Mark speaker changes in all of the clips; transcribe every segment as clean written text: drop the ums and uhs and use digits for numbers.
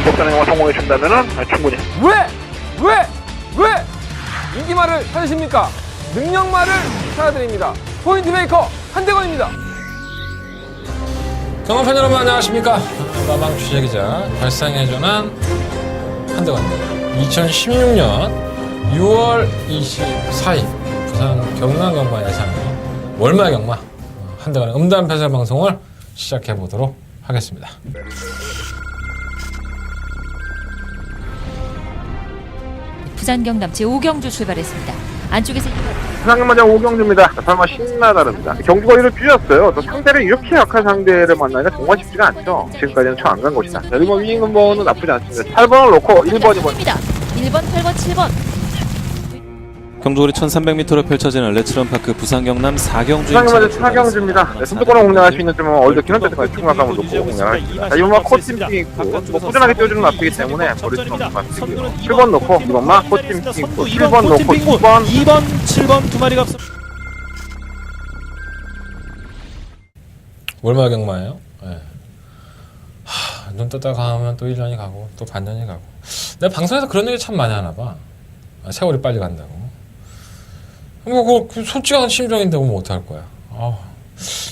Speaker 1: 복사는 영화 성공해 준다면은 충분히.
Speaker 2: 왜 인기말을 찾으십니까? 능력말을 찾아드립니다. 포인트 메이커 한대건입니다. 경험팬 여러분 안녕하십니까? 마방 취재기자 발상의 전환 한대건입니다. 2016년 6월 24일 부산 경남경마 예상의 월말경마 한대건의 음담 패설 방송을 시작해 보도록 하겠습니다.
Speaker 3: 부산경남 제5경주 출발했습니다. 안쪽에서
Speaker 1: 부산경마장 오경주입니다. 설마 신나다릅니다. 경주 거리를 줄였어요. 또 상대를 이렇게 약한 상대를 만나기가 정말 쉽지가 않죠. 지금까지는 총 안 간 것이다. 1번 위잉 넘버는 나쁘지 않습니다. 8번을 놓고 1번, 2번.
Speaker 3: 1번, 8번, 7번.
Speaker 4: 경주거리 1300m로 펼쳐지는 레츠런파크 부산경남 4경주
Speaker 1: 부산경마장 4경주입니다. 선두권을 공략할 수 있는 좀 얼드 기념대까지 충분감을 놓고 공략하겠습니다. 자, 이번만 코팀 있고 뭐 꾸준하게 뛰어주는 앞이기 때문에 버릴 수 없는 것 같고요. 7번 놓고 이번만 코팀 있고 7번 놓고 2번
Speaker 4: 7번 두 마리가 앞서
Speaker 2: 월말 경마예요. 네. 눈 떴다 가면 또 1년이 가고 또 반년이 가고. 내가 방송에서 그런 얘기 참 많이 하나 봐. 세월이 빨리 간다고. 그 솔직한 심정인데 뭐 어떡할 거야.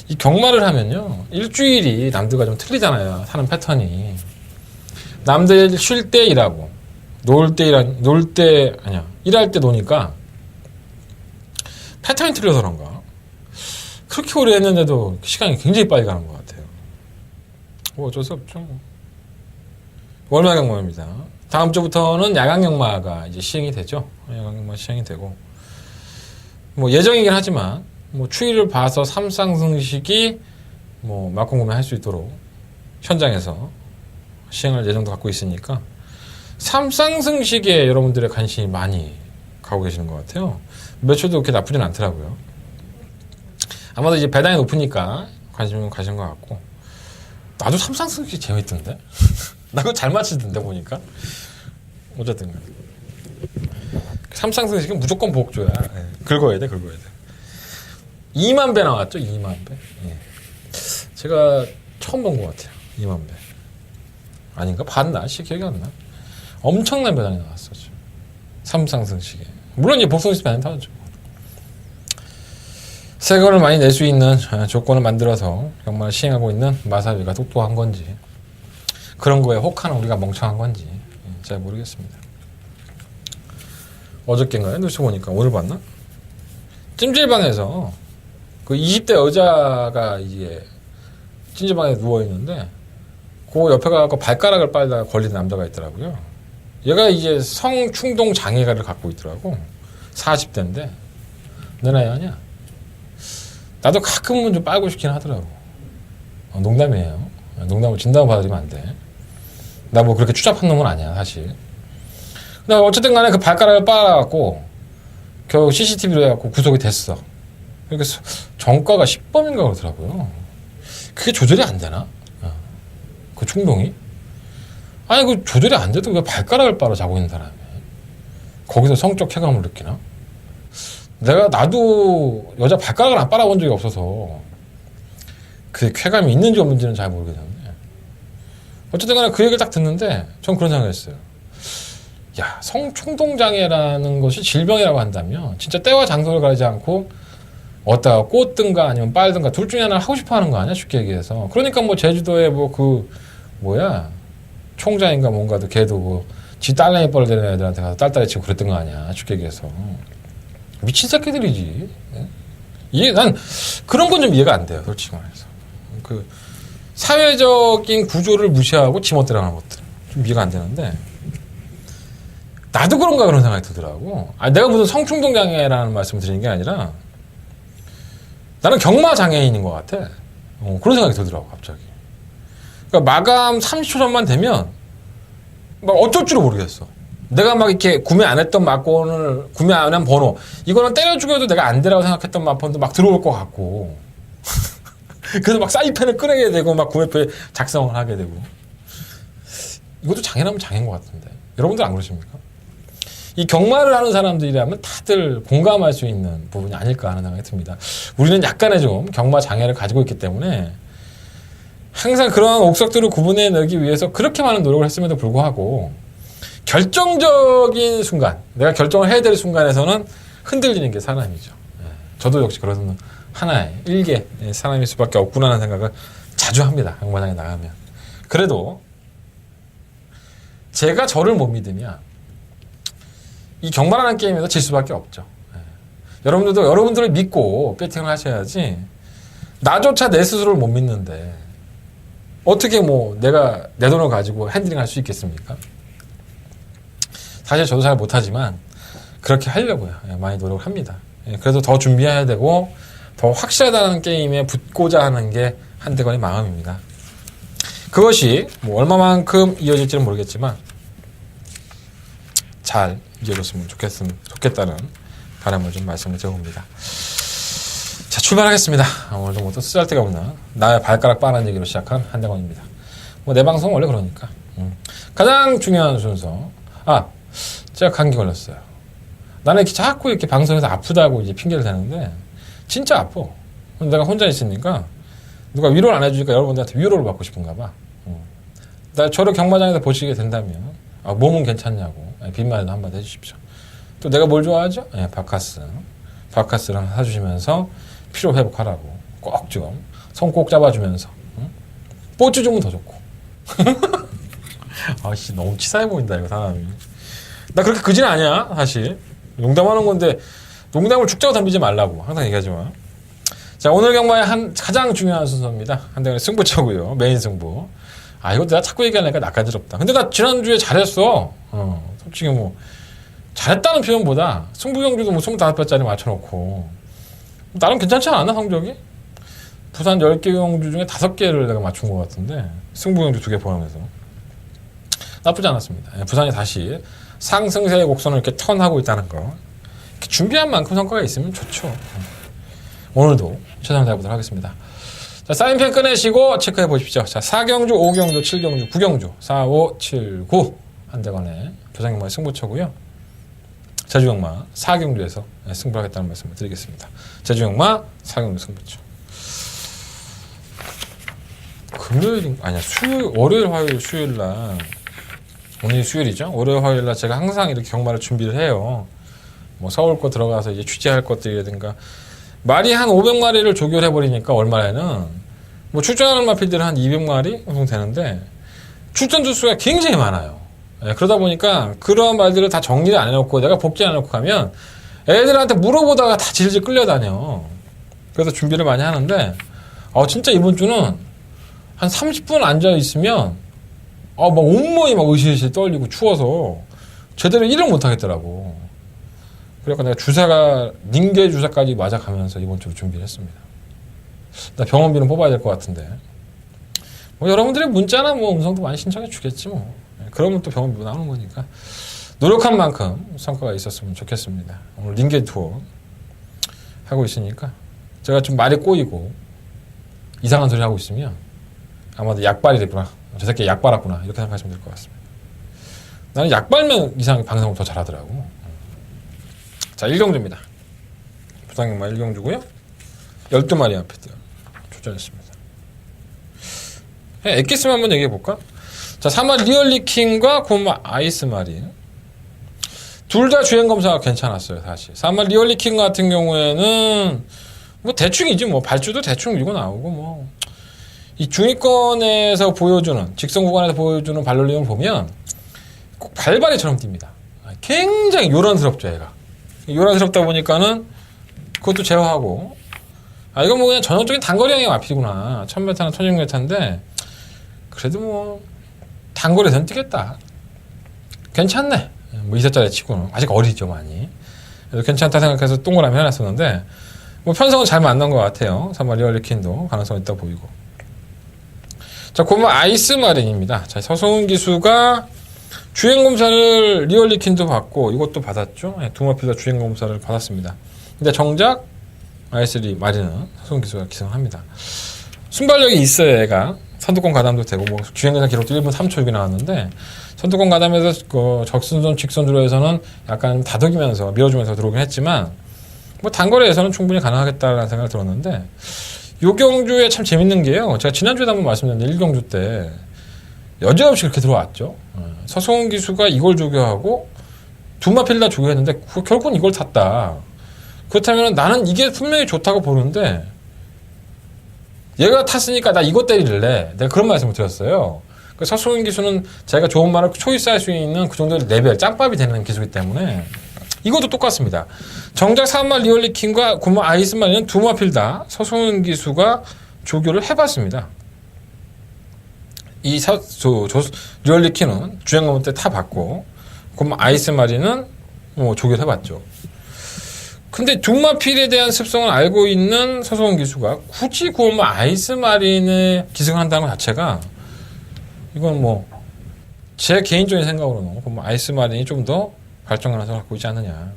Speaker 2: 이 경마를 하면요. 일주일이 남들과 좀 틀리잖아요. 사는 패턴이. 남들 쉴 때 일하고 일할 때 노니까 패턴이 틀려서 그런가. 그렇게 오래 했는데도 시간이 굉장히 빨리 가는 것 같아요. 뭐 어쩔 수 없죠. 월말 경마입니다. 다음 주부터는 야간 경마가 이제 시행이 되죠. 야간 경마 시행이 되고. 뭐 예정이긴 하지만 뭐 추이를 봐서 삼상승식이 뭐 막공구매 할 수 있도록 현장에서 시행할 예정도 갖고 있으니까 삼상승식에 여러분들의 관심이 많이 가고 계시는 것 같아요. 매출도 그렇게 나쁘진 않더라고요. 아마도 이제 배당이 높으니까 관심은 가신 것 같고. 나도 삼상승식 재밌던데? 나 그거 잘 맞히던데 보니까. 어쨌든 삼상승식은 무조건 복조야. 네. 긁어야 돼. 2만 배 나왔죠. 2만 배. 네. 제가 처음 본 것 같아요. 2만 배. 아닌가? 봤나? 기억이 안 나. 엄청난 배당이 나왔었죠. 삼상승식에. 물론 이제 복선수 배당이 타죠. 세금을 많이 낼 수 있는 조건을 만들어서 정말 시행하고 있는 마사위가 똑똑한 건지 그런 거에 혹하는 우리가 멍청한 건지 잘 모르겠습니다. 어저께인가요? 뉴스 보니까 오늘 봤나? 찜질방에서 그 20대 여자가 이제 찜질방에 누워있는데 그 옆에 가서 발가락을 빨다가 걸린 남자가 있더라고요. 얘가 이제 성충동 장애를 갖고 있더라고. 40대인데 내 나이 아니야? 나도 가끔은 좀 빨고 싶긴 하더라고. 농담이에요. 농담을 진담을 받아들이면 안 돼. 나 뭐 그렇게 추잡한 놈은 아니야 사실. 근데 어쨌든 간에 그 발가락을 빨아갖고 겨우 CCTV로 해갖고 구속이 됐어. 그래서 정가가 10범인가 그러더라고요. 그게 조절이 안 되나? 그 충동이? 아니 그 조절이 안 돼도 왜 발가락을 빨아 자고 있는 사람이 거기서 성적 쾌감을 느끼나? 나도 여자 발가락을 안 빨아본 적이 없어서 그 쾌감이 있는지 없는지는 잘 모르겠는데 어쨌든 간에 그 얘기를 딱 듣는데 전 그런 생각을 했어요. 야, 성충동장애라는 것이 질병이라고 한다면 진짜 때와 장소를 가리지 않고 어디다가 꽂든가 아니면 빨든가 둘 중에 하나를 하고 싶어 하는 거 아니야? 쉽게 얘기해서. 그러니까 뭐 제주도에 총장인가 뭔가도 걔도 지 딸내미 뻘되는 애들한테 가서 딸딸이 치고 그랬던 거 아니야? 쉽게 얘기해서. 미친 새끼들이지. 난 그런 건 좀 이해가 안 돼요. 솔직히 말해서. 그 사회적인 구조를 무시하고 지멋대로 하는 것들. 좀 이해가 안 되는데 나도 그런 생각이 들더라고. 내가 무슨 성충동장애라는 말씀을 드리는 게 아니라 나는 경마장애인인 것 같아. 그런 생각이 들더라고 갑자기. 그러니까 마감 30초 전만 되면 막 어쩔 줄을 모르겠어. 내가 막 이렇게 구매 안 했던 막권을 구매 안 한 번호 이거는 때려 죽여도 내가 안 되라고 생각했던 막번도 막 들어올 것 같고 그래서 막 사이펜을 꺼내게 되고 막 구매표에 작성을 하게 되고 이것도 장애라면 장애인 것 같은데 여러분들 안 그러십니까? 이 경마를 하는 사람들이라면 다들 공감할 수 있는 부분이 아닐까 하는 생각이 듭니다. 우리는 약간의 좀 경마 장애를 가지고 있기 때문에 항상 그러한 옥석들을 구분해내기 위해서 그렇게 많은 노력을 했음에도 불구하고 결정적인 순간, 내가 결정을 해야 될 순간에서는 흔들리는 게 사람이죠. 저도 역시 그런 하나의 일개 사람일 수밖에 없구나라는 생각을 자주 합니다. 경마장에 나가면. 그래도 제가 저를 못 믿으면 이 경마라는 게임에서 질 수밖에 없죠. 여러분들도 여러분들을 믿고 배팅을 하셔야지 나조차 내 스스로를 못 믿는데 어떻게 뭐 내가 내 돈을 가지고 핸들링 할 수 있겠습니까? 사실 저도 잘 못하지만 그렇게 하려고요. 많이 노력을 합니다. 그래도 더 준비해야 되고 더 확실하다는 게임에 붙고자 하는 게 한대건의 마음입니다. 그것이 뭐 얼마만큼 이어질지는 모르겠지만 잘 이어졌으면 좋겠다는 바람을 좀 말씀을 드려봅니다. 자, 출발하겠습니다. 오늘도 뭐 또 쓰잘데가 없나 나의 발가락 빠는 얘기로 시작한 한대건입니다. 뭐 내 방송 원래 그러니까. 가장 중요한 순서. 제가 감기 걸렸어요. 나는 이렇게 자꾸 이렇게 방송에서 아프다고 이제 핑계를 대는데 진짜 아파. 내가 혼자 있으니까 누가 위로를 안 해주니까 여러분들한테 위로를 받고 싶은가 봐. 저를 경마장에서 보시게 된다면 몸은 괜찮냐고 빈말도 한마디 해주십시오. 또 내가 뭘 좋아하죠? 바카스를 하나 사주시면서 피로 회복하라고 꼭 좀 손 꼭 잡아주면서 뽀쭈 주면 더 좋고. 아씨 너무 치사해 보인다 이거 사람이. 나 그렇게 그지는 아니야 사실. 농담하는 건데 농담을 죽자고 덤비지 말라고 항상 얘기하지만. 자, 오늘 경마의 가장 중요한 순서입니다. 한대건의 승부처고요. 메인 승부. 이거 내가 자꾸 얘기하니까 낯간지럽다. 근데 나 지난주에 잘했어. 솔직히 뭐 잘했다는 표현보다 승부경주도 뭐 25배짜리 맞춰놓고 나름 괜찮지 않았나 성적이? 부산 10개 경주 중에 5개를 내가 맞춘 것 같은데 승부경주 2개 포함해서 나쁘지 않았습니다. 부산이 다시 상승세의 곡선을 이렇게 턴하고 있다는 거. 이렇게 준비한 만큼 성과가 있으면 좋죠. 오늘도 최선을 다해보도록 하겠습니다. 자, 사인펜 꺼내시고 체크해 보십시오. 자, 4경주, 5경주, 7경주, 9경주, 4, 5, 7, 9 한대건의 부산경마의 승부처고요. 제주경마 4경주에서 승부하겠다는 말씀을 드리겠습니다. 제주경마 4경주 승부처. 월요일, 화요일, 수요일날 오늘이 수요일이죠. 월요일, 화요일날 제가 항상 이렇게 경마를 준비를 해요. 뭐 서울 거 들어가서 이제 취재할 것들이라든가 말이 한 500마리를 조결해버리니까 월말에는 뭐 출전하는 마필들은 한 200마리 정도 되는데 출전 주수가 굉장히 많아요. 그러다 보니까 그러한 말들을 다 정리를 안 해놓고 내가 복귀 안 해놓고 가면 애들한테 물어보다가 다 질질 끌려다녀. 그래서 준비를 많이 하는데 진짜 이번 주는 한 30분 앉아있으면 막 온몸이 막 으실으실 떨리고 추워서 제대로 일을 못 하겠더라고. 그러니까 내가 주사가 닝게 주사까지 맞아가면서 이번 주로 준비를 했습니다. 나 병원비는 뽑아야 될 것 같은데 뭐 여러분들의 문자나 뭐 음성도 많이 신청해 주겠지 뭐. 그러면 또 병원비 나오는 거니까 노력한 만큼 성과가 있었으면 좋겠습니다. 오늘 닝게 투어 하고 있으니까 제가 좀 말이 꼬이고 이상한 소리 하고 있으면 아마도 약발이랬구나. 저 새끼 약 빨았구나. 이렇게 생각하시면 될 것 같습니다. 나는 약 빨면 이상하게 방송을 더 잘하더라고. 자, 1경주입니다. 부산경마 1경주고요. 12마리 앞에 출전했습니다. 엑기스만 한번 얘기해볼까? 자, 3마 리얼리킹과 9마 아이스마리. 둘 다 주행검사가 괜찮았어요, 사실. 3마 리얼리킹 같은 경우에는 뭐 대충이지 뭐. 발주도 대충 밀고 나오고 뭐. 이 중위권에서 보여주는, 직선 구간에서 보여주는 발놀림을 보면 꼭 발발이처럼 뜁니다. 굉장히 요란스럽죠, 얘가. 요란스럽다 보니까는 그것도 제어하고, 이건 뭐 그냥 전형적인 단거리형의 마필이구나. 1000m나 1600m인데, 그래도 뭐, 단거리에서는 뛰겠다. 괜찮네. 뭐 2세짜리 치고는. 아직 어리죠, 많이. 그래서 괜찮다 생각해서 동그라미 해놨었는데, 뭐 편성은 잘 만난 것 같아요. 3마 리얼리킹도 가능성 있다 보이고. 자, 고마 아이스마린입니다. 자, 서성훈 기수가 주행검사를 리얼리킨도 받고 이것도 받았죠. 두 마필 다 주행검사를 받았습니다. 근데 정작 아이스리 마린은 서성훈 기수가 기승합니다. 순발력이 있어요, 얘가. 선두권 가담도 되고 뭐 주행검사 기록도 1분 3초 6이 나왔는데 선두권 가담에서 그 적선전 직선주로에서는 약간 다독이면서 밀어주면서 들어오긴 했지만 뭐 단거리에서는 충분히 가능하겠다라는 생각을 들었는데 요 경주에 참 재밌는 게요. 제가 지난주에도 한번 말씀드렸는데 1경주 때 여지없이 그렇게 들어왔죠. 서성훈 기수가 이걸 조교하고 두 마필 다 조교했는데 결국은 이걸 탔다. 그렇다면 나는 이게 분명히 좋다고 보는데 얘가 탔으니까 나 이거 때릴래. 내가 그런 말씀을 드렸어요. 그 서성훈 기수는 자기가 좋은 말을 초이스할 수 있는 그 정도의 레벨, 짬밥이 되는 기수이기 때문에 이것도 똑같습니다. 정작 3마 리얼리킨과 9마 아이스마리는 두 마필 다 서성훈 기수가 조교를 해봤습니다. 이 리얼리킨은 주행검 때 타봤고 9마 아이스마리는 뭐 조교를 해봤죠. 근데 두마필에 대한 습성을 알고 있는 서성훈 기수가 굳이 9마 아이스마린을 기승한다는 것 자체가 이건 뭐 제 개인적인 생각으로는 9마 아이스마린이 좀 더 발전가능성을 갖고 있지 않느냐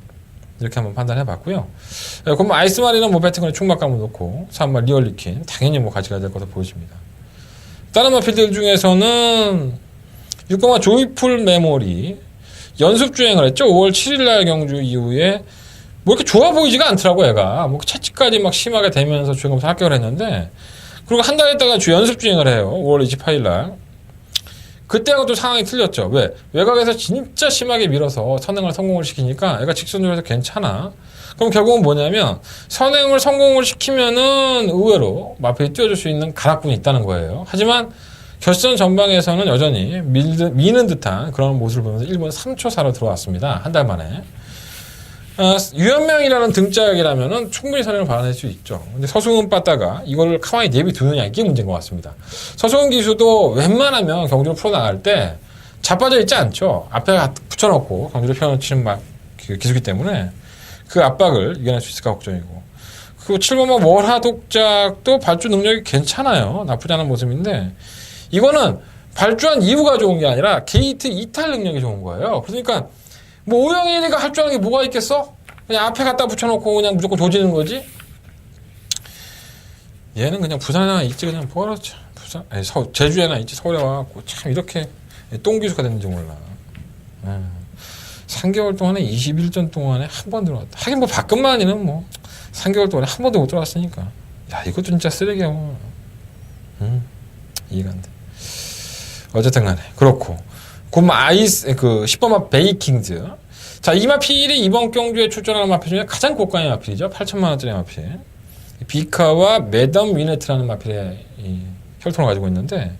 Speaker 2: 이렇게 한번 판단해 봤고요. 그럼 아이스마리는 뭐 배팅을 충막감을 놓고 3마 리얼리킨 당연히 뭐 가져가야 될 것으로 보여집니다. 다른 마필들 중에서는 6마 조이풀 메모리 연습 주행을 했죠. 5월 7일날 경주 이후에 뭐 이렇게 좋아 보이지가 않더라고 얘가. 뭐 채찍까지 막 심하게 되면서 주행검사 합격을 했는데 그리고 한 달 있다가 연습 주행을 해요. 5월 28일날. 그때하고 또 상황이 틀렸죠. 왜? 외곽에서 진짜 심하게 밀어서 선행을 성공을 시키니까 애가 직선주행에서 괜찮아. 그럼 결국은 뭐냐면 선행을 성공을 시키면은 의외로 마필이 뛰어줄 수 있는 가락분이 있다는 거예요. 하지만 결선 전방에서는 여전히 미는 듯한 그런 모습을 보면서 1분 3초 사로 들어왔습니다. 한 달 만에. 유연명이라는 등짝이라면은 충분히 선행을 받아낼 수 있죠. 근데 서승훈 빠따가 이걸 가만히 내비두느냐 이게 문제인 것 같습니다. 서승훈 기수도 웬만하면 경주를 풀어나갈 때 자빠져 있지 않죠. 앞에 붙여놓고 경주를 펴놓치는 기수기 때문에 그 압박을 이겨낼 수 있을까 걱정이고. 그리고 7번마 월하 독작도 발주 능력이 괜찮아요. 나쁘지 않은 모습인데 이거는 발주한 이유가 좋은 게 아니라 게이트 이탈 능력이 좋은 거예요. 그러니까 뭐 오영일이가 할 줄 아는 게 뭐가 있겠어? 그냥 앞에 갖다 붙여놓고 그냥 무조건 조지는 거지? 얘는 그냥 부산에 하나 있지 그냥 뭐하러 부산 아니 제주에 하나 있지 서울에 와갖고 참 이렇게 똥기수가 됐는지 몰라. 3개월 동안에 21전 동안에 한 번 들어왔다. 하긴 뭐 박근만이는 뭐 3개월 동안에 한 번도 못 들어왔으니까 야 이것도 진짜 쓰레기야. 이해가 안 돼. 어쨌든 간에 그렇고 곰마 아이스 그 10번마 베이킹즈. 자, 이 마필이 이번 경주에 출전하는 마필 중에 가장 고가의 마필이죠. 8천만 원짜리 마필. 비카와 매덤 위네트라는 마필의 이 혈통을 가지고 있는데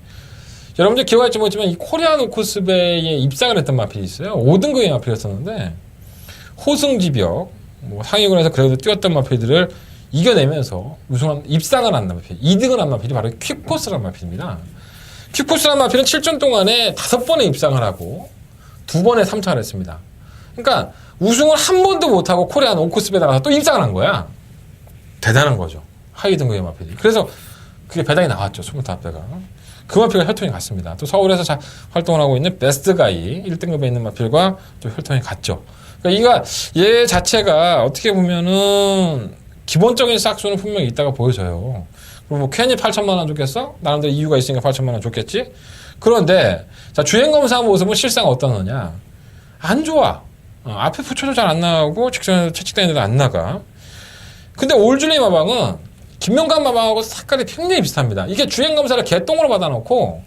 Speaker 2: 여러분들 기억할지 모르지만 이 코리안 오크스베이에 입상을 했던 마필이 있어요. 5등급의 마필이었었는데 호승지벽 뭐 상위군에서 그래도 뛰었던 마필들을 이겨내면서 우승한 입상을 한 마필 2등을 한 마필이 바로 퀵코스라는 마필입니다. 퀵코스라는 마필은 7전 동안에 5번에 입상을 하고 2번에 3차를 했습니다. 그러니까 우승을 한 번도 못하고 코리안 오크스베이에 나가서 또 입상을 한 거야. 대단한 거죠. 하위 등급의 마필이. 그래서 그게 배당이 나왔죠. 25배가. 그 마필과 혈통이 같습니다. 또 서울에서 활동을 하고 있는 베스트가이 1등급에 있는 마필과 또 혈통이 같죠. 그러니까 얘 자체가 어떻게 보면은 기본적인 싹수는 분명히 있다가 보여져요. 그럼 뭐 괜히 8천만 원 줬겠어? 나름대로 이유가 있으니까 8천만 원 줬겠지? 그런데 자 주행검사 모습은 실상 어떠느냐? 안 좋아. 앞에 붙여도 잘 안 나가고 직선에서 채찍다니는데도 안 나가. 근데 올줄리 마방은 김명관 마방하고 색깔이 굉장히 비슷합니다. 이게 주행검사를 개똥으로 받아놓고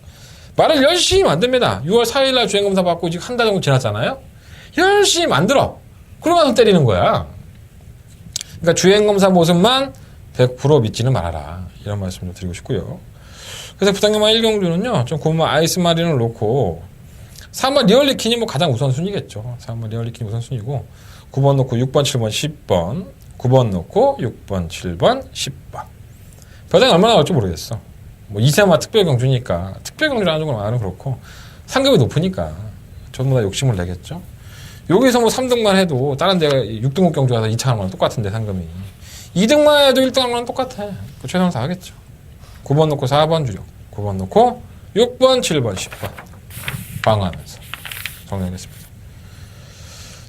Speaker 2: 말을 열심히 만듭니다. 6월 4일날 주행검사 받고 지금 한 달 정도 지났잖아요. 열심히 만들어. 그러면서 때리는 거야. 그러니까 주행검사 모습만 100% 믿지는 말아라. 이런 말씀 좀 드리고 싶고요. 그래서 부산경마 1경주는요. 좀 고마 아이스마린을 놓고 3번 리얼리킨이 뭐 가장 우선순위겠죠. 3번 리얼리킨이 우선순위고 9번 놓고 6번, 7번, 10번 9번 놓고 6번, 7번, 10번 배당이 얼마나 나올지 모르겠어. 뭐 2세마 특별경주니까 특별경주라는 건 말은 그렇고 상급이 높으니까 전부 다 욕심을 내겠죠. 여기서 뭐 3등만 해도 다른 데가 6등급 경주 가서 2차 하는 거랑 똑같은데 상금이 2등만 해도 1등 하는 거랑 똑같아. 그 최선을 다하겠죠. 9번 놓고 4번 주력 9번 놓고 6번, 7번, 10번 방어하면서 정리하겠습니다.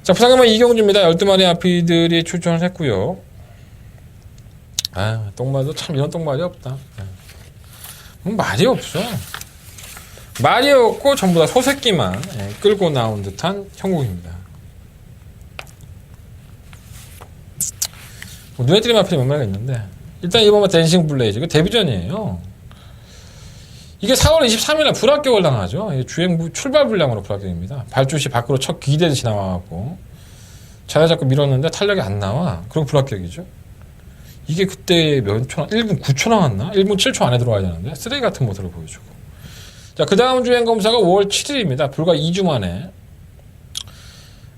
Speaker 2: 자, 부산경마 이경주입니다. 12마리 아피들이 출전을 했고요. 아, 똥말도 참 이런 똥말이 없다. 뭐 말이 없어. 말이 없고 전부 다 소새끼만 끌고 나온 듯한 형국입니다. 눈에 띄는 마필이 몇 마리가 있는데 일단 이번 댄싱 블레이즈 이거 데뷔전이에요. 이게 4월 23일에 불합격을 당하죠. 이게 주행 출발 불량으로 불합격입니다. 발주시 밖으로 첫 기대듯이 나와갖고 자유잡고 밀었는데 탄력이 안 나와. 그리고 불합격이죠. 이게 그때 몇 초, 1분 9초 나왔나? 1분 7초 안에 들어와야 되는데 쓰레기 같은 모습을 보여주고. 자, 그 다음 주행 검사가 5월 7일입니다. 불과 2주 만에.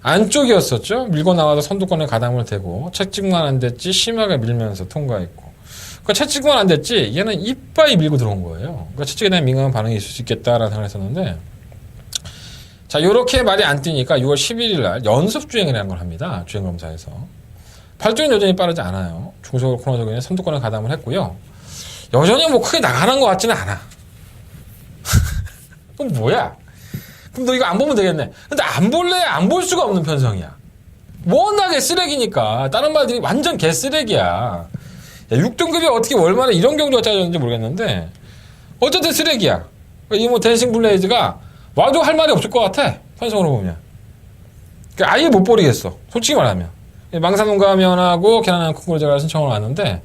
Speaker 2: 안쪽이었었죠. 밀고 나와서 선두권에 가담을 대고 채찍만 안 됐지 심하게 밀면서 통과했고. 그러니까 채찍만 안 됐지 얘는 이빠이 밀고 들어온 거예요. 그러니까 채찍에 대한 민감한 반응이 있을 수 있겠다라는 생각을 했었는데, 자, 요렇게 말이 안 뛰니까 6월 11일 날 연습 주행이라는 걸 합니다. 주행검사에서. 발주는 여전히 빠르지 않아요. 중속 코너적인 선두권에 가담을 했고요. 여전히 뭐 크게 나가는 것 같지는 않아. 그럼 뭐야? 그럼 너 이거 안 보면 되겠네. 근데 안 볼래? 안 볼 수가 없는 편성이야. 워낙에 쓰레기니까. 다른 말들이 완전 개쓰레기야. 6등급이 어떻게 월말에 이런 경주가 짜졌는지 모르겠는데 어쨌든 쓰레기야. 이 뭐 댄싱 블레이즈가 와도 할 말이 없을 것 같아. 편성으로 보면. 그러니까 아예 못 버리겠어. 솔직히 말하면. 망사농가면하고 계란한 콩고를 제가 신청을 왔는데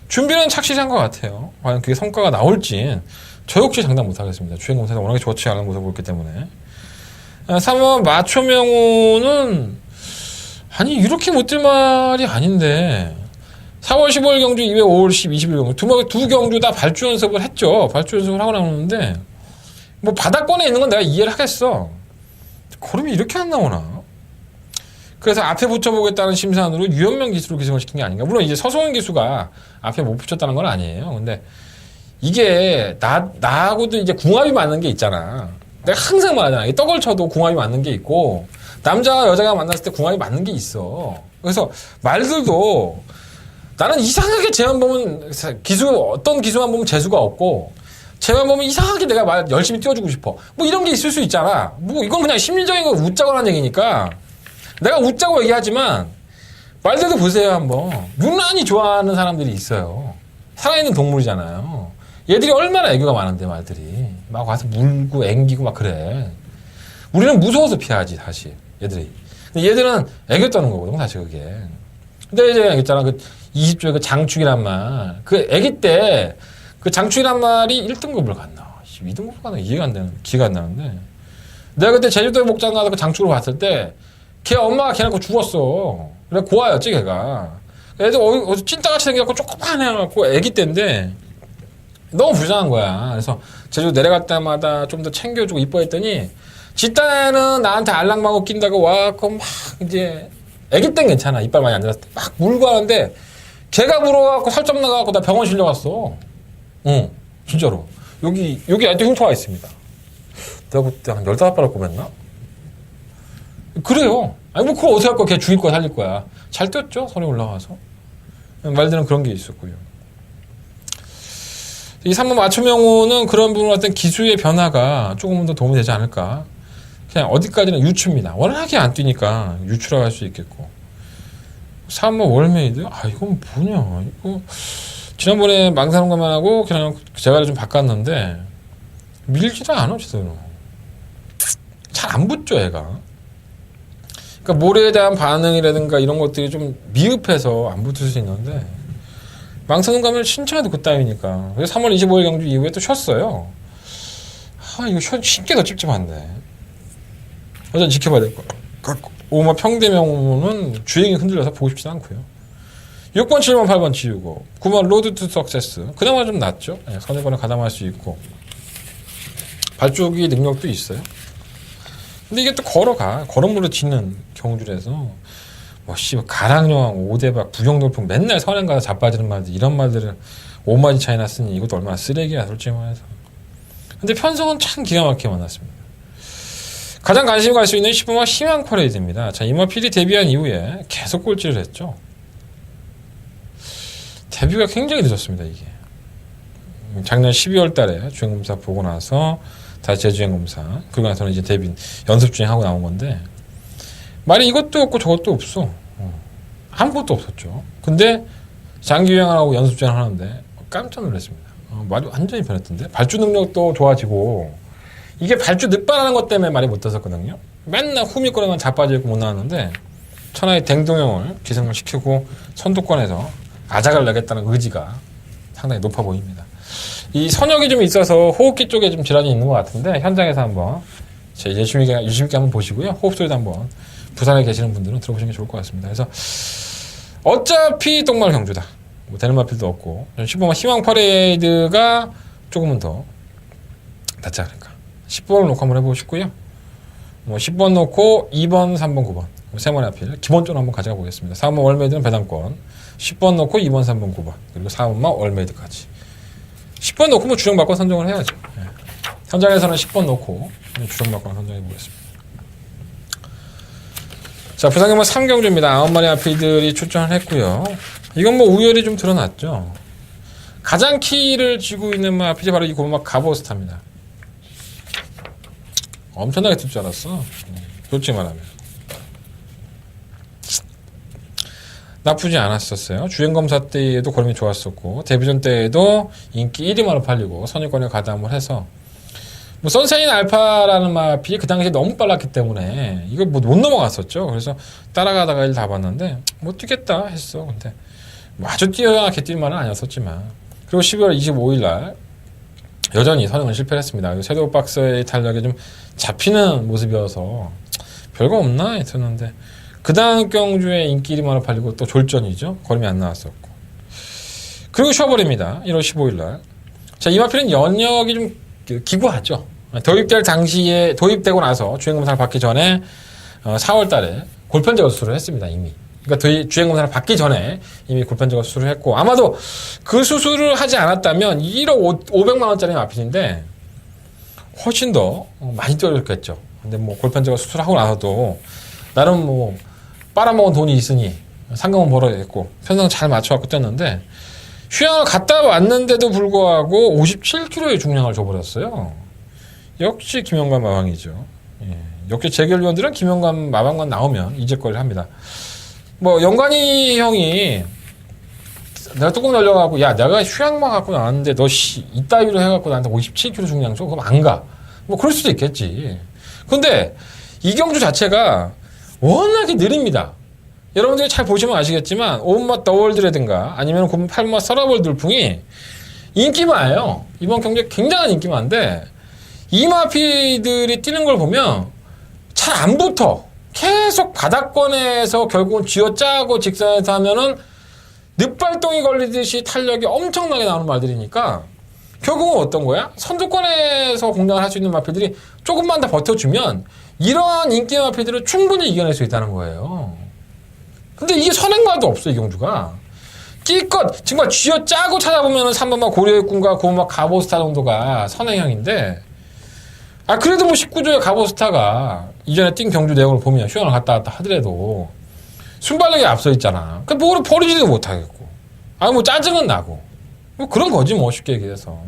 Speaker 2: 준비는 착실한 것 같아요. 과연 그게 성과가 나올진 저 역시 장담 못하겠습니다. 주행검사가 워낙에 좋지 않은 모습을 보였기 때문에. 3번 마초명호는 아니 이렇게 못 뛸 말이 아닌데 4월 15일 경주 이외 5월 10, 20일 경주 두 경주 다 발주 연습을 했죠. 발주 연습을 하고 나오는데 뭐 바닥권에 있는 건 내가 이해를 하겠어. 걸음이 이렇게 안 나오나? 그래서 앞에 붙여보겠다는 심산으로 유현명 기수로 기승을 시킨 게 아닌가. 물론 이제 서소원 기수가 앞에 못 붙였다는 건 아니에요. 근데 이게 나하고도 이제 궁합이 맞는 게 있잖아. 내가 항상 말하잖아. 이 떡을 쳐도 궁합이 맞는 게 있고 남자와 여자가 만났을 때 궁합이 맞는 게 있어. 그래서 말들도 나는 이상하게 쟤만 보면 어떤 기수만 보면 재수가 없고 쟤만 보면 이상하게 내가 말 열심히 띄워주고 싶어. 뭐 이런 게 있을 수 있잖아. 뭐 이건 그냥 심리적인 거 웃자고 하는 얘기니까 내가 웃자고 얘기하지만 말들도 보세요 한번. 유난히 좋아하는 사람들이 있어요. 살아있는 동물이잖아요. 얘들이 얼마나 애교가 많은데 말들이 막 와서 물고 앵기고 막 그래. 우리는 무서워서 피하지 사실 얘들이. 근데 얘들은 애교 떠는 거거든 사실 그게. 근데 이제 있잖아 그 20조의 그 장축이란 말. 그 애기 때 그 장축이란 말이 1등급을 갔나 2등급을 갔나 이해가 안 되는 기회가 안 나는데 내가 그때 제주도에 목장 가서 그 장축을 봤을 때 걔 엄마가 걔 낳고 죽었어. 그래 고아였지 걔가. 애들 어디서 찐따같이 생겨갖고 조그만 해갖고 애기 때인데 너무 불쌍한 거야. 그래서 제주도 내려갈 때마다 좀 더 챙겨주고 이뻐했더니 지 딴에는 나한테 알랑방울 낀다고 와갖고 막 이제 애기 땐 괜찮아. 이빨 많이 안 들었을 때 막 물고 하는데 걔가 물어갖고 살점 나가갖고 나 병원 실려갔어. 응 진짜로. 여기 아직도 흉터가 있습니다. 내가 그때 한 15발을 꼽았나? 그래요. 아니 뭐 그걸 어떻게 할 거야. 걔 죽일 거야 살릴 거야. 잘 뛰었죠 선에 올라가서. 말들은 그런 게 있었고요. 이 3번 맞춤형호는 그런 부분으로 어떤 기수의 변화가 조금은 더 도움이 되지 않을까. 그냥 어디까지는 유추입니다. 워낙에 안 뛰니까 유추라고 할 수 있겠고. 3번 월메이드? 아 이건 뭐냐. 이거 지난번에 망사농가만하고 그냥 제가 좀 바꿨는데 밀지도 않아 제대로. 잘 안 붙죠 얘가. 그러니까 모래에 대한 반응이라든가 이런 것들이 좀 미흡해서 안 붙을 수 있는데 망사농 가면 신청해도 그따위니까. 그래서 3월 25일 경주 이후에 또 쉬었어요. 아 이거 쉽게 더 찝찝한데. 어전 지켜봐야 될 거. 5번 평대명호는 주행이 흔들려서 보고 싶지도 않고요. 6번 7번 8번 지우고 9번 로드 투 석세스 그나마 좀 낫죠. 네, 선행권을 가담할 수 있고 발주기 능력도 있어요. 근데 이게 또 걸음으로 치는 경주라서 뭐 가랑여왕, 오대박, 부경돌풍 맨날 선행 가서 자빠지는 말들 이런 말들을 5마디 차이 났으니 이것도 얼마나 쓰레기야 솔직히 말해서. 근데 편성은 참 기가 막히게 만났습니다. 가장 관심이 갈 수 있는 10번화 희망 퍼레이드입니다. 자, 이번 PD 데뷔한 이후에 계속 꼴찌를 했죠. 데뷔가 굉장히 늦었습니다 이게. 작년 12월 달에 주행검사 보고 나서 다시 재주행검사 그러고 나서는 이제 데뷔 연습 주행하고 나온 건데 말이 이것도 없고 저것도 없어. 아무것도 없었죠. 근데 장기 유행을 하고 연습 주행을 하는데 깜짝 놀랐습니다. 말이 완전히 변했던데. 발주 능력도 좋아지고 이게 발주 늑발하는 것 때문에 말이 못 됐었거든요. 맨날 후미거리만 자빠져 있고 못 나왔는데 천하의 댕동형을 기승을 시키고 선두권에서 아작을 내겠다는 의지가 상당히 높아 보입니다. 이 선역이 좀 있어서 호흡기 쪽에 좀 질환이 있는 것 같은데 현장에서 한번 유심 있게 한번 보시고요. 호흡 소리도 한번 부산에 계시는 분들은 들어보시는 게 좋을 것 같습니다. 그래서 어차피 똥말 경주다. 뭐 되는 마필도 없고 10번만 희망 퍼레이드가 조금은 더 낫지 않을까. 10번을 놓고 한번 해보고 싶고요. 뭐 10번 놓고 2번, 3번, 9번 세 번의 앞필 기본적으로 한번 가져가 보겠습니다. 4번 월메이드는 배당권 10번 놓고 2번, 3번, 9번 그리고 4번만 월메이드까지 10번 놓고 뭐 주정박권 선정을 해야죠. 예. 현장에서는 10번 놓고 주정박권 선정해 보겠습니다. 자, 부산경마 3경주입니다. 9마리 앞필들이 출전을 했고요. 이건 뭐 우열이 좀 드러났죠. 가장 키를 쥐고 있는 앞필이 바로 이 고막 가보스타입니다. 엄청나게 뜰 줄 알았어. 솔직히 말하면. 나쁘지 않았었어요. 주행검사 때에도 걸음이 좋았었고 데뷔전 때에도 인기 1위만으로 팔리고 선입권에 가담을 해서 뭐 선샤인 알파라는 마필이 그 당시에 너무 빨랐기 때문에 이거 뭐 못 넘어갔었죠. 그래서 따라가다가 일 다 봤는데 뭐 뛰겠다 했어. 근데 뭐 아주 뛰어나게 뛸 만은 아니었었지만 그리고 12월 25일 날 여전히 선행을 실패를 했습니다. 섀도우 박스의 탄력이 좀 잡히는 모습이어서 별거 없나 했었는데 그 다음 경주에 인기 1위만으로 팔리고 또 졸전이죠. 걸음이 안 나왔었고 그리고 쉬어버립니다. 1월 15일 날. 자, 이 마필은 연역이 좀 기구하죠. 도입될 당시에 도입되고 나서 주행검사를 받기 전에 4월 달에 골편제거 수술을 했습니다. 이미. 그러니까 주행검사를 받기 전에 이미 골편제거 수술을 했고 아마도 그 수술을 하지 않았다면 1억 500만 원짜리 마필인데 훨씬 더 많이 떨어졌겠죠. 근데 뭐 골편제거 수술하고 나서도 나름 뭐 빨아먹은 돈이 있으니 상금은 벌어야겠고 편성 잘 맞춰갖고 뛰었는데 휴양을 갔다 왔는데도 불구하고 57kg의 중량을 줘버렸어요. 역시 김영관 마방이죠. 예. 역시 재결위원들은 김영관 마방관 나오면 이질거리를 합니다. 뭐 영관이 형이 내가 뚜껑 열려가지고 야 내가 휴양만 갖고 나왔는데 너 이따위로 해갖고 나한테 57kg 중량 줘? 그럼 안 가. 뭐 그럴 수도 있겠지. 근데 이 경주 자체가 워낙에 느립니다. 여러분들이 잘 보시면 아시겠지만 오븐맛 더월드라든가 아니면 8맛 서라볼 돌풍이 인기마예요. 이번 경기에 굉장한 인기마인데 이 마피들이 뛰는 걸 보면 잘 안 붙어. 계속 바닥권에서 결국은 쥐어짜고 직선에서 하면은 늪발동이 걸리듯이 탄력이 엄청나게 나오는 말들이니까 결국은 어떤 거야? 선두권에서 공략을 할 수 있는 마피들이 조금만 더 버텨주면 이러한 인기 마피들을 충분히 이겨낼 수 있다는 거예요. 근데 이게 선행마도 없어, 이 경주가. 끼껏 정말 쥐어짜고 찾아보면은 3번마 고려의 꿈과 9번마 가보스타 정도가 선행형인데 그래도 뭐 19조의 가보스타가 이전에 뛴 경주 내용을 보면 휴양을 갔다 왔다 하더라도 순발력이 앞서 있잖아. 그 뭐를 버리지도 못하겠고 뭐 짜증은 나고 뭐 그런 거지 뭐 쉽게 얘기해서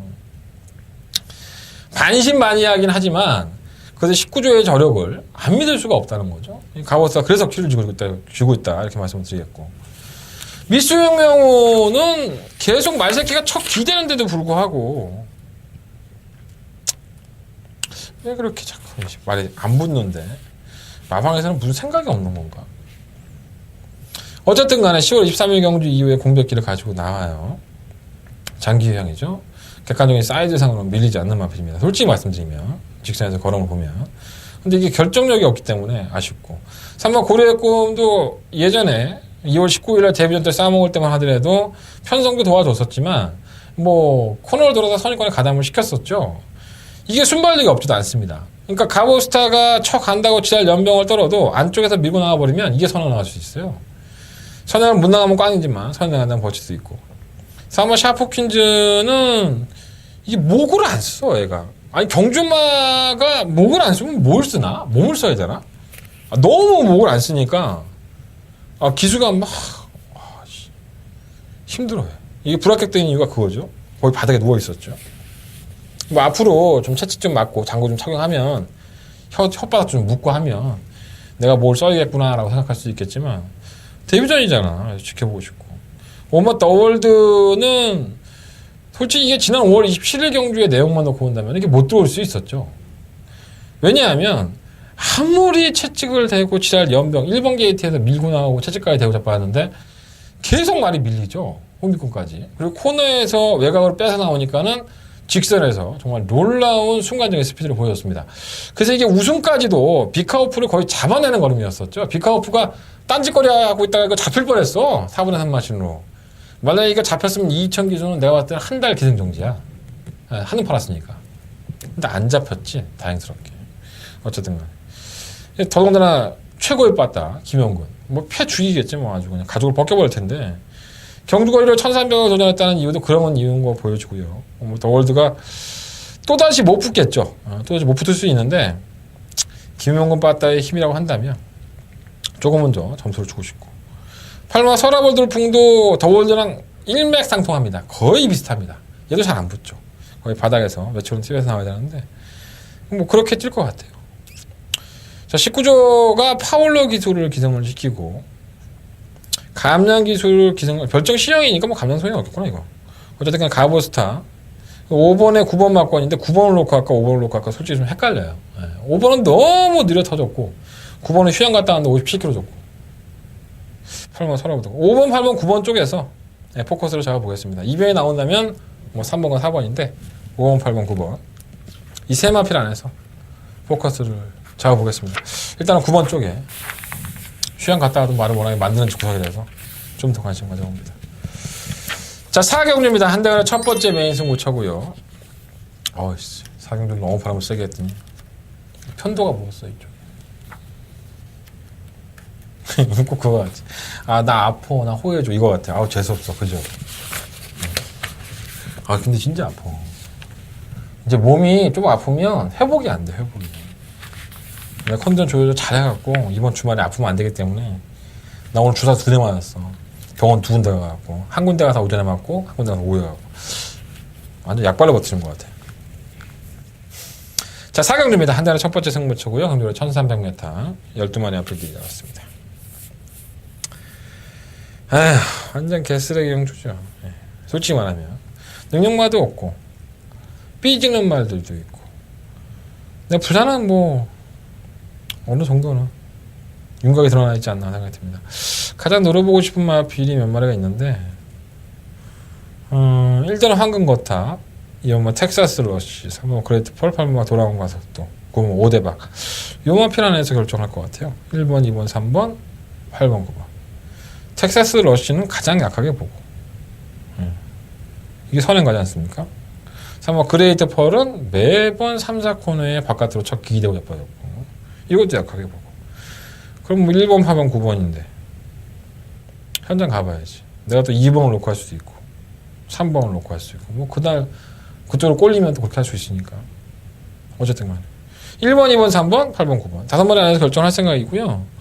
Speaker 2: 반신반의하긴 하지만 그래서 19조의 저력을 안 믿을 수가 없다는 거죠. 가보스타가 그래서 키를 쥐고 있다 이렇게 말씀을 드리겠고 미수영 경우는 계속 말새끼가 척 기대는데도 불구하고 왜 그렇게 자꾸 말이 안 붙는데 마방에서는 무슨 생각이 없는 건가? 어쨌든 간에 10월 23일 경주 이후에 공백기를 가지고 나와요. 장기 유형이죠. 객관적인 사이즈상으로 밀리지 않는 마필입니다. 솔직히 말씀드리면 직선에서 걸음을 보면 근데 이게 결정력이 없기 때문에 아쉽고 3번 고려의 꿈도 예전에 2월 19일에 데뷔전 때 싸먹을 때만 하더라도 편성도 도와줬었지만 뭐 코너를 돌아서 선입권에 가담을 시켰었죠. 이게 순발력이 없지도 않습니다. 그러니까 가보스타가 쳐 간다고 지랄 연병을 떨어도 안쪽에서 밀고 나가버리면 이게 선을 나갈 수 있어요. 선을 못 나가면 꽝이지만 선을 나간다면 버틸 수 있고 3번 샤프킨즈는 이게 목을 안 써 얘가. 아니 경주마가 목을 안 쓰면 뭘 쓰나? 몸을 써야 되나? 너무 목을 안 쓰니까 기수가 막 힘들어요. 이게 불합격된 이유가 그거죠. 거의 바닥에 누워 있었죠. 뭐 앞으로 좀 채찍 좀 맞고 장구 좀 착용하면 혓바닥 좀 묶고 하면 내가 뭘 써야겠구나라고 생각할 수 있겠지만 데뷔전이잖아. 지켜보고 싶고 오마 더월드는 솔직히 이게 지난 5월 27일 경주의 내용만 놓고 본다면 이게 못 들어올 수 있었죠. 왜냐하면 아무리 채찍을 대고 지랄 연병 1번 게이트에서 밀고 나오고 채찍까지 대고 잡아왔는데 계속 말이 밀리죠. 홍비권까지. 그리고 코너에서 외곽으로 뺏어 나오니까는 직선에서 정말 놀라운 순간적인 스피드를 보여줬습니다. 그래서 이게 우승까지도 비카호프를 거의 잡아내는 걸음이었었죠. 비카호프가 딴짓거리하고 있다가 이거 잡힐 뻔했어. 4분의 3 마신으로. 만약에 이거 잡혔으면 2000 기준은 내가 봤을 때는 한 달 기승정지야. 한눈 팔았으니까. 근데 안 잡혔지. 다행스럽게. 어쨌든 간에. 더군다나 최고의 빠따 김영근. 뭐 패 죽이겠지 뭐 아주 그냥 가죽을 벗겨버릴 텐데. 경주거리를 1300을 도전했다는 이유도 그런 이유인 거 보여주고요. 뭐 더월드가 또다시 못 붙겠죠. 또다시 못 붙을 수 있는데 김용근 빠따의 힘이라고 한다면 조금은 더 점수를 주고 싶고 8마 서라볼돌풍도 더월드랑 일맥상통합니다. 거의 비슷합니다. 얘도 잘 안 붙죠. 거의 바닥에서 매출은 팁에서 나와야 되는데 뭐 그렇게 뛸 것 같아요. 자 19조가 파울러 기술을 기성을 시키고 감량 기술 기성 별정 시형이니까 뭐 감량 소용이 없겠구나 이거. 어쨌든 그냥 가보스타 5번에 9번 막권인데 9번을 놓고 할까 5번을 놓고 할까 솔직히 좀 헷갈려요. 5번은 너무 느려 터졌고 9번은 휴양 갔다 왔는데 57km 줬고 8번 서라보다 5번 8번 9번 쪽에서 포커스를 잡아보겠습니다. 이변이 나온다면 뭐 3번과 4번인데 5번 8번 9번 이 세 마필 안에서 포커스를 잡아보겠습니다. 일단은 9번 쪽에 휴양 갔다 와도 말을 워낙에 만드는 구석이라서 좀 더 관심 가져봅니다. 자 4경주입니다. 한대간의 첫 번째 메인 승부처고요. 어이씨 4경주 너무 바람을 세게 했더니 편도가 부었어 이쪽. 꼭 그거 같지. 아 나 아파 나 호해줘 이거 같아. 아우 재수없어 그죠. 아 근데 진짜 아파. 이제 몸이 좀 아프면 회복이 안 돼 회복이. 내가 컨디션 조절 잘해갖고 이번 주말에 아프면 안 되기 때문에 나 오늘 주사 2대 맞았어. 병원 2군데 가갖고 한 군데 가서 오전에 맞고 한 군데 가서 오후에 가고 완전 약발로 버티는 것 같아. 자 4경주입니다. 한 달의 첫 번째 승부처고요. 경주로 1300m 12마리 앞길이 나왔습니다. 아휴 완전 개쓰레기 경주죠. 솔직히 말하면 능력마도 없고 삐지는 말들도 있고 근데 부산은 뭐 어느 정도는 윤곽이 드러나 있지 않나 생각이 듭니다. 가장 노려보고 싶은 마필이 몇 마리가 있는데 1등은 황금거탑 2번마 텍사스 러쉬 3번마 그레이트 펄 8번마 돌아온 가속도 9번마 오대박 요 마필 안에서 결정할 것 같아요. 1번 2번 3번 8번 9번 텍사스 러쉬는 가장 약하게 보고 이게 선행 가지 않습니까? 3번 그레이트 펄은 매번 3, 4코너에 바깥으로 첫 기대고 잡아줬고 이것도 약하게 보고 그럼 뭐 1번, 8번, 9번인데 현장 가봐야지. 내가 또 2번을 놓고 할 수도 있고 3번을 놓고 할 수 있고 뭐 그날 그쪽으로 꼴리면 또 그렇게 할 수 있으니까 어쨌든 간에 1번, 2번, 3번, 8번, 9번 5마리 안에서 결정할 생각이고요.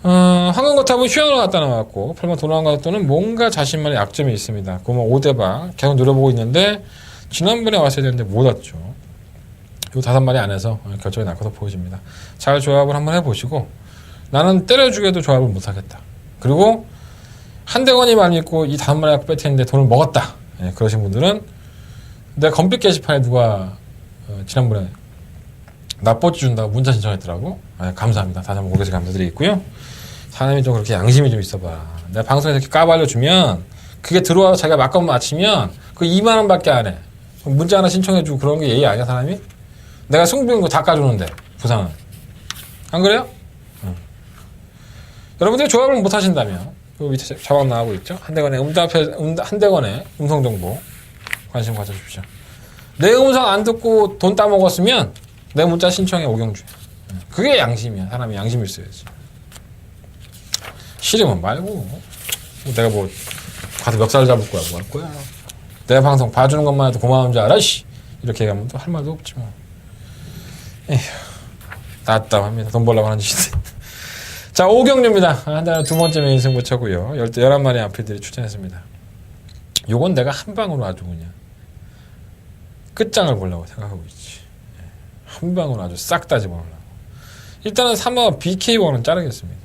Speaker 2: 황금거탑은 휴양을 갖다 나왔고 8번 돌아온 가속도는 뭔가 자신만의 약점이 있습니다. 그러면 5대박 계속 노려보고 있는데 지난번에 왔어야 되는데 못 왔죠. 요 5마리 안에서 결정이 날 것으로 보여집니다. 잘 조합을 한번 해보시고 나는 때려주게도 조합을 못하겠다. 그리고 한대건이 말 믿고 이 5마리 갖고 뺏었는데 돈을 먹었다. 그러신 분들은 내 검빛 게시판에 누가 지난번에 납보지 준다고 문자 신청했더라고. 감사합니다. 다시 한번 고개서 감사드리겠고요. 사람이 좀 그렇게 양심이 좀 있어봐. 내가 방송에서 이렇게 까발려주면 그게 들어와서 자기가 막건 맞히면 그 2만 원밖에 안 해. 문자 하나 신청해주고 그런 게 예의 아니야 사람이? 내가 승부인 거 다 까주는데 부상은 안 그래요? 응. 여러분들이 조합을 못 하신다면 그 밑에 자막 나가고 있죠? 한대건의 음성정보 관심 가져주십시오. 내 음성 안 듣고 돈 따먹었으면 내 문자 신청해 오경주야. 그게 양심이야. 사람이 양심이 있어야지. 싫으면 말고 내가 뭐 가서 멱살 잡을 거야 뭐 할 거야. 내 방송 봐주는 것만 해도 고마운 줄 알아 씨. 이렇게 얘기하면 또 할 말도 없지 뭐. 에휴 답답합니다. 돈 벌려고 하는 짓인데. 자 5경주입니다. 한 달에 두 번째 메인 승부처고요. 11마리 앞필들이 출전했습니다. 요건 내가 한 방으로 아주 그냥 끝장을 보려고 생각하고 있지. 한 방으로 아주 싹 다 집어넣으려고. 일단은 3번 BK1은 자르겠습니다.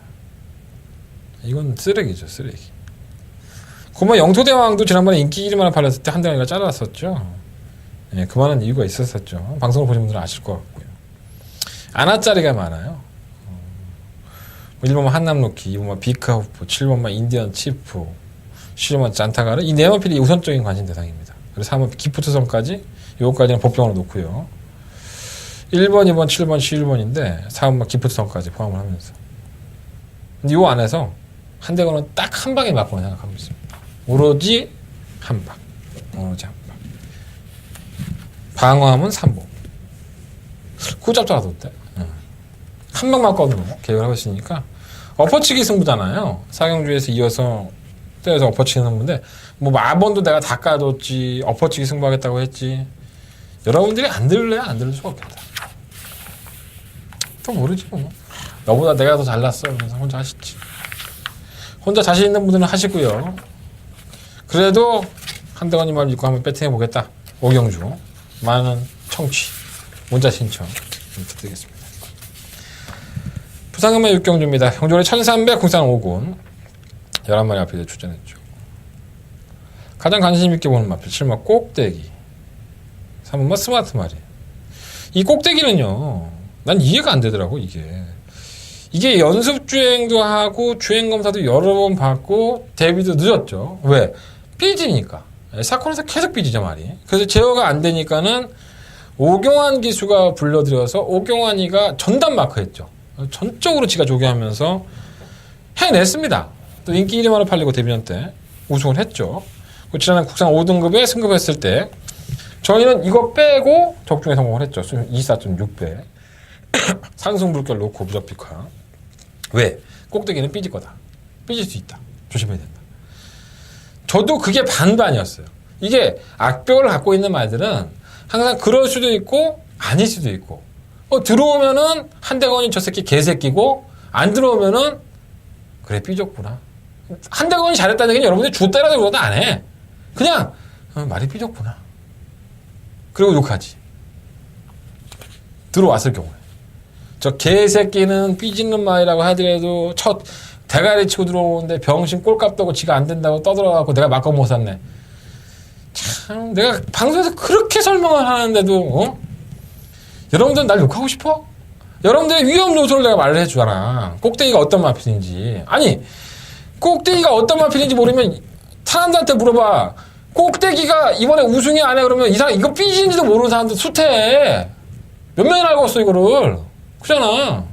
Speaker 2: 이건 쓰레기죠 쓰레기. 그만 영토대왕도 지난번에 인기 1위만 팔렸을 때 한 대가리가 잘랐었죠. 그만한 이유가 있었었죠. 방송을 보신 분들은 아실 것 같고요. 아나짜리가 많아요. 1번만 한남로키, 2번만 비카호프, 7번만 인디언 치프, 시즈모토 안타가를 이 네 마필이 우선적인 관심 대상입니다. 그래서 3번 기프트성까지 요거까지는 복병으로 놓고요. 1번, 2번, 7번, 11번인데 4번 기프트성까지 포함을 하면서 근데 요 안에서 한대건은 딱 한 방에 맞고 생각하고 있습니다. 오로지 한 방. 오로지 한 방. 방어하면 3보. 그거 짭짤하던데. 한 방 맞고는 계획을 하고 있으니까 엎어치기 승부잖아요. 사경주에서 이어서 때에서 엎어치기 승부인데 뭐 마번도 내가 다 까뒀지 엎어치기 승부하겠다고 했지. 여러분들이 안 들을래야 안 들을 수가 없겠다. 또 모르지 뭐. 너보다 내가 더 잘났어. 그래서 혼자 하시지. 혼자 자신 있는 분들은 하시고요. 그래도 한대건이 말 믿고 한번 배팅해 보겠다. 오경주 많은 청취 문자 신청 부탁드리겠습니다. 부산금의 육경주입니다. 경주월에 1300 국산 5군 11마리 마필에 출전했죠. 가장 관심 있게 보는 마필 7마 꼭대기 3번마 스마트 마리. 이 꼭대기는요 난 이해가 안 되더라고. 이게 연습 주행도 하고 주행 검사도 여러 번 받고 데뷔도 늦었죠. 왜? 삐지니까. 사건에서 계속 삐지죠 말이. 그래서 제어가 안 되니까는 오경환 기수가 불러들여서 오경환이가 전담 마크했죠. 전적으로 지가 조교하면서 해냈습니다. 또 인기 1위만으로 팔리고 데뷔전 때 우승을 했죠. 지난해 국산 5등급에 승급했을 때 저희는 이거 빼고 적중에 성공을 했죠. 24.6배. 상승 물결 놓고 무적 피카. 왜? 꼭대기는 삐질 거다. 삐질 수 있다. 조심해야 된다. 저도 그게 반반이었어요. 이게 악벽을 갖고 있는 말들은 항상 그럴 수도 있고 아닐 수도 있고 들어오면은 한대건이 저 새끼 개새끼고 안 들어오면은 그래 삐졌구나. 한대건이 잘했다는 얘기는 여러분들이 줬다라도 그러다 안 해. 그냥 말이 삐졌구나. 그리고 욕하지. 들어왔을 경우에. 저 개새끼는 삐지는 말이라고 하더라도 첫 대가리 치고 들어오는데 병신 꼴값 떠고 지가 안 된다고 떠들어갖고 내가 막고 못 샀네. 참 내가 방송에서 그렇게 설명을 하는데도 여러분들은 날 욕하고 싶어? 여러분들의 위험 요소를 내가 말을 해주잖아. 꼭대기가 어떤 마필인지. 아니 꼭대기가 어떤 마필인지 모르면 사람들한테 물어봐. 꼭대기가 이번에 우승이 안 해 그러면 이 사람 이거 삐지는지도 모르는 사람들 수퇴해. 몇 명이나 알고 왔어 이거를. 그잖아.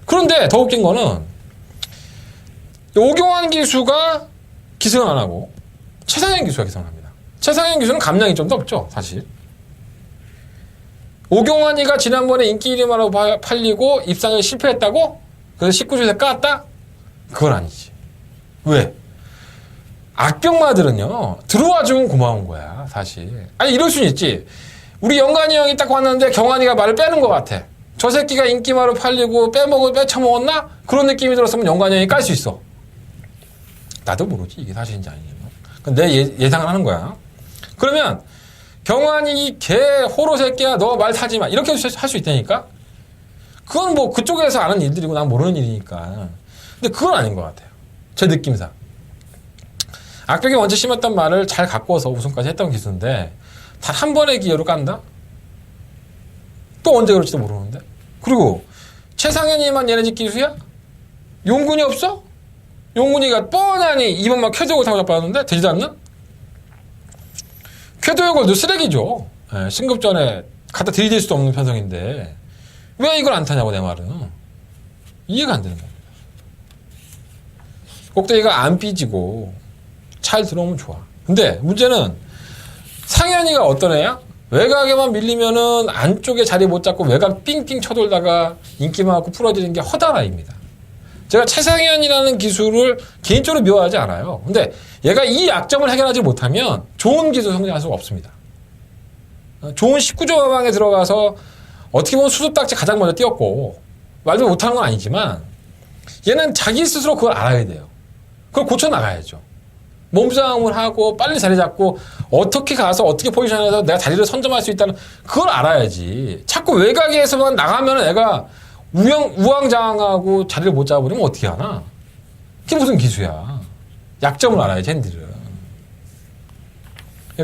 Speaker 2: 그런데 더 웃긴 거는 오경환 기수가 기승을 안 하고 최상현 기수가 기승을 합니다. 최상현 기수는 감량이 좀 더 없죠 사실. 오경환이가 지난번에 인기 1위만으로 팔리고 입상에 실패했다고? 그래서 19주에서 깠다? 그건 아니지. 왜? 악병마들은요 들어와주면 고마운 거야 사실. 아니 이럴 수는 있지. 우리 영관이 형이 딱 왔는데 경환이가 말을 빼는 것 같아. 저 새끼가 인기마로 팔리고 빼쳐먹었나? 그런 느낌이 들었으면 영관이 형이 깔 수 있어. 나도 모르지 이게 사실인지 아닌지. 내 예상을 하는 거야. 그러면 경환이 이 개 호로 새끼야 너 말 타지 마 이렇게 할 수 있다니까. 그건 뭐 그쪽에서 아는 일들이고 난 모르는 일이니까. 근데 그건 아닌 것 같아요. 제 느낌상. 악벽이 먼저 심었던 말을 잘 갖고서 우승까지 했던 기수인데 단 한 번의 기회로 깐다? 또 언제 그럴지도 모르는데. 그리고 최상현이만 얘네 집 기수야? 용군이 없어? 용군이가 뻔하니 이번 막 쾌도역을 타고 잡았는데 되지도 않는? 쾌도역을도 쓰레기죠. 예, 승급 전에 갖다 들이댈 수도 없는 편성인데 왜 이걸 안 타냐고 내 말은. 이해가 안 되는 겁니다. 꼭대기가 안 삐지고 잘 들어오면 좋아. 근데 문제는 상현이가 어떤 애야? 외곽에만 밀리면은 안쪽에 자리 못 잡고 외곽 삥삥 쳐돌다가 인기 많고 풀어지는 게 허다라입니다. 제가 최상현이라는 기술을 개인적으로 미워하지 않아요. 근데 얘가 이 약점을 해결하지 못하면 좋은 기술 성장할 수가 없습니다. 좋은 19조 마방에 들어가서 어떻게 보면 수습딱지 가장 먼저 띄었고 말도 못하는 건 아니지만 얘는 자기 스스로 그걸 알아야 돼요. 그걸 고쳐나가야죠. 몸싸움을 하고 빨리 자리 잡고 어떻게 가서 어떻게 포지션에서 내가 자리를 선점할 수 있다는 그걸 알아야지. 자꾸 외곽에서만 나가면 애가 우왕좌왕하고 자리를 못 잡아버리면 어떻게 하나? 그게 무슨 기수야. 약점을 알아야지 핸들은.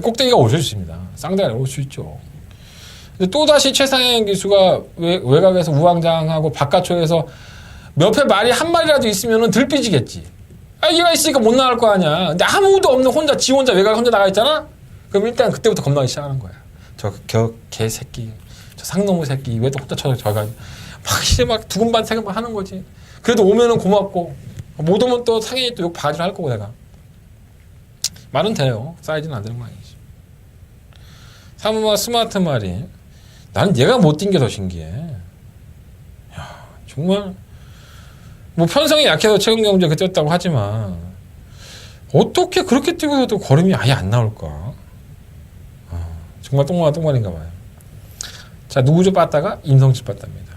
Speaker 2: 꼭대기가 올 수 있습니다. 쌍대가 올 수 있죠. 근데 또다시 최상현 기수가 외곽에서 우왕좌왕하고 바깥쪽에서 옆에 말이 한 마리라도 있으면 들 삐지겠지. 아, 얘가 있으니까 못 나갈 거 아니야. 근데 아무도 없는 혼자, 지 혼자 외곽에 혼자 나가 있잖아? 그럼 일단 그때부터 겁나기 시작하는 거야. 개새끼, 저 상놈의 새끼, 왜 또 혼자 저가. 막 이제 막 두근반 세근반 하는 거지. 그래도 오면은 고맙고, 못 오면 또 상인이 또 욕 바지를 할 거고, 내가. 말은 돼요. 사이즈는 안 되는 거 아니지. 사무마 스마트 말이. 나는 얘가 못 뛴 게 더 신기해. 야, 정말. 뭐 편성이 약해서 최근 경주에 그 뛰었다고 하지만 어떻게 그렇게 뛰고서도 걸음이 아예 안 나올까? 정말 똥말인가 봐요. 자, 누구죠 빠따가? 임성실 빠따입니다.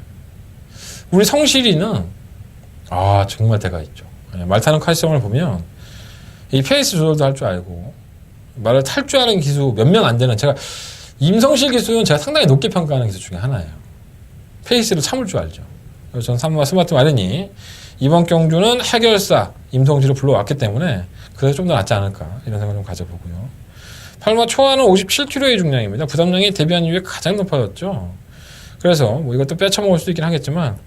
Speaker 2: 우리 성실이는 정말 대가 있죠. 말 타는 칼슘을 보면 이 페이스 조절도 할 줄 알고 말을 탈 줄 아는 기수 몇 명 안 되는, 제가 임성실 기수는 제가 상당히 높게 평가하는 기수 중에 하나예요. 페이스를 참을 줄 알죠. 그래서 저는 사무마 스마트 마련이 이번 경주는 해결사 임성실을 불러왔기 때문에 그래서 좀 더 낫지 않을까 이런 생각 좀 가져보고요. 팔마 초하는 57kg의 중량입니다. 부담량이 데뷔한 이후에 가장 높아졌죠. 그래서 뭐 이것도 빼쳐먹을 수도 있긴 하겠지만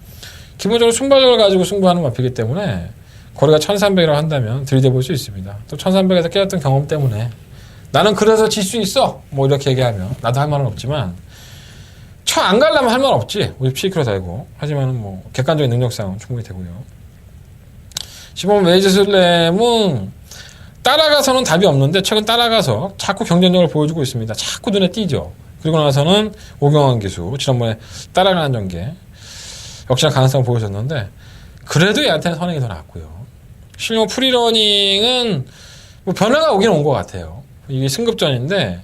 Speaker 2: 기본적으로 순발력을 가지고 승부하는 마피이기 때문에 거리가 1300이라고 한다면 들이대볼 수 있습니다. 또 1300에서 깨졌던 경험 때문에 나는 그래서 질 수 있어 뭐 이렇게 얘기하면 나도 할 말은 없지만 쳐 안 가려면 할 말 없지. 57kg 달고. 하지만은 뭐 객관적인 능력상은 충분히 되고요. 15번 웨이즈슬램은 따라가서는 답이 없는데 최근 따라가서 자꾸 경쟁력을 보여주고 있습니다. 자꾸 눈에 띄죠. 그리고 나서는 오경환 기수 지난번에 따라가는 전개 역시나 가능성을 보여줬는데 그래도 얘한테는 선행이 더 낫고요. 실용 프리러닝은 뭐 변화가 오긴 온 것 같아요. 이게 승급전인데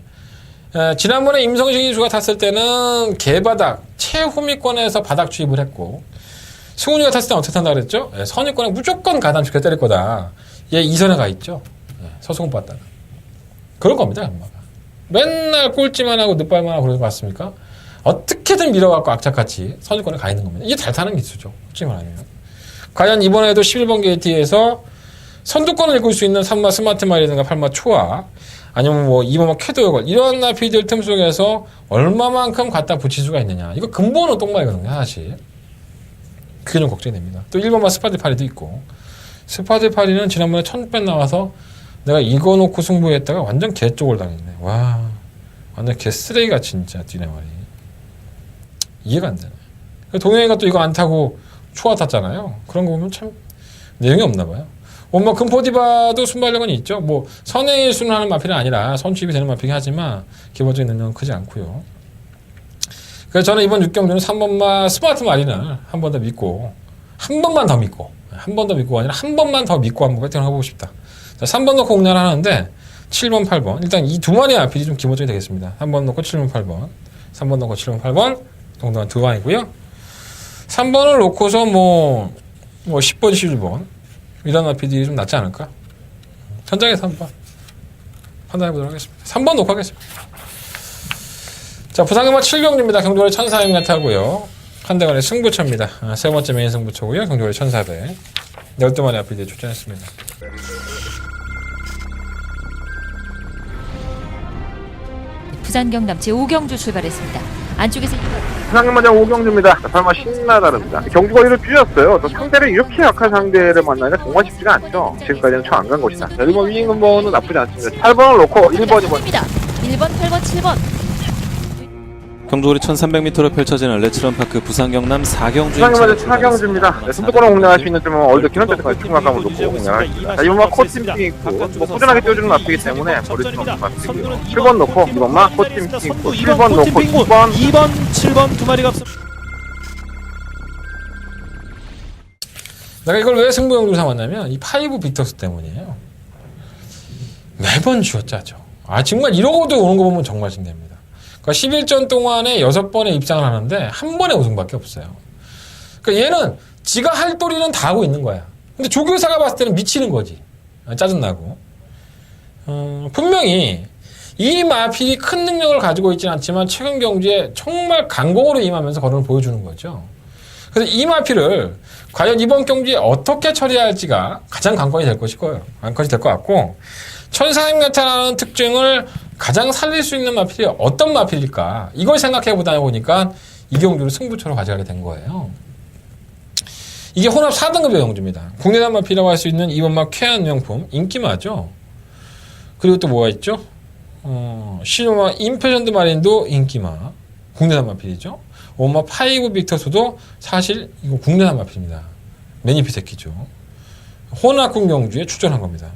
Speaker 2: 지난번에 임성식 기수가 탔을 때는 개바닥 최후미권에서 바닥 주입을 했고 승훈이가 탔을 때는 어떻게 탄다 그랬죠? 선위권에 무조건 가담시켜 때릴 거다. 얘 2선에 가 있죠. 서승훈 봤다가 그런 겁니다. 엄마가 맨날 꼴찌만 하고 늦발만 하고 그러지 않습니까? 어떻게든 밀어갖고 악착같이 선위권에 가 있는 겁니다. 이게 잘 타는 기수죠. 솔직히 말하면. 과연 이번에도 11번 게이트에서 선두권을 이끌 수 있는 3마 스마트 말이든가 8마 초아 아니면 뭐 2마 쾌도역을 이런 나피들 틈 속에서 얼마만큼 갖다 붙일 수가 있느냐. 이거 근본은 똥말이거든요. 사실. 그게 좀 걱정이 됩니다. 또 1번마 스파드파리도 있고 스파드파리는 지난번에 1000번 나와서 내가 이거 놓고 승부했다가 완전 개쪽을 당했네. 와 완전 개쓰레기가 진짜 뛰네 말이. 이해가 안 되네. 동영이가 또 이거 안 타고 초아 탔잖아요. 그런 거 보면 참 내용이 없나 봐요. 뭐 금포디바도 순발력은 있죠. 뭐 선행일 수는 하는 마피는 아니라 선취입이 되는 마피긴 하지만 기본적인 능력은 크지 않고요. 그래서 저는 이번 6경주는 3번마 스마트 마린을 한 번 더 믿고 한 번만 더 믿고 한 번 더 믿고가 아니라 한 번만 더 믿고 한번 배팅을 해보고 싶다. 자, 3번 넣고 공략을 하는데 7번 8번 일단 이 두 마리 앞이 좀 기본적이 되겠습니다. 3번 넣고 7번 8번 3번 넣고 7번 8번 동등한 두 방이고요. 3번을 놓고서 뭐 10번 11번 이런 앞이들이 좀 낫지 않을까. 현장에서 한번 판단해보도록 하겠습니다. 3번 놓고 하겠습니다. 자, 부산경마 7경주입니다. 경주거리 1400m 하고요. 한대관의 승부처입니다. 세 번째 메인 승부처고요. 경주거리 1400. 12마리 앞이들이 출전했습니다.
Speaker 3: 부산 경남 제5경주 출발했습니다. 안쪽에서
Speaker 1: 부산경마장 5경주입니다. 설마 신나다릅니다. 경주거리를 줄였어요. 또 상대를 이렇게 약한 상대를 만나니까 정말 쉽지가 않죠. 지금까지는 쳐 안 간 것이다. 1번 위잉 넘버는 나쁘지 않습니다. 8번을 놓고 1번, 2번.
Speaker 3: 1번, 8번, 7번.
Speaker 4: 경주거리 1300m로 펼쳐지는 레츠런파크 부산 경남 4경주
Speaker 1: 부산경마장 4경주입니다. 선두권을 공략할 수 있는 좀 얼드 키노테까지 충분감을 놓고 공략하겠습니다. 자, 이번마 코팀핑 있고 뭐 꾸준하게 뛰어주는 마피이기 때문에 버릴 수 없는 마피이고요. 7번 놓고 이번마 코팀핑 있고 7번 놓고 2번
Speaker 4: 7번 두 마리가 앞서
Speaker 2: 내가 이걸 왜 승부용으로 삼았냐면 이 파이브 빅터스 때문이에요. 매번 쥐어짜죠. 정말 이러고도 오는 거 보면 정말 신기합니다. 그러니까 11전 동안에 6번에 입상을 하는데 한 번에 우승밖에 없어요. 그러니까 얘는 지가 할 도리는 다 하고 있는 거야. 근데 조교사가 봤을 때는 미치는 거지. 짜증나고. 분명히 이 마필이 큰 능력을 가지고 있지는 않지만 최근 경주에 정말 강공으로 임하면서 걸음을 보여주는 거죠. 그래서 이 마필을 과연 이번 경주에 어떻게 처리할지가 가장 관건이 될 것일 거예요. 관건이 될 것 같고 1400m라는 특징을 가장 살릴 수 있는 마필이 어떤 마필일까 이걸 생각해 보다 보니까 이 경주를 승부처로 가져가게 된 거예요. 이게 혼합 4등급의 경주입니다. 국내산 마필이라고 할 수 있는 이번막 쾌한 명품 인기마죠. 그리고 또 뭐가 있죠? 시노마 임페션드 마린도 인기마 국내산 마필이죠. 오마 5 빅터스도 사실 이거 국내산 마필입니다. 매니피 새끼죠. 혼합군 경주에 출전한 겁니다.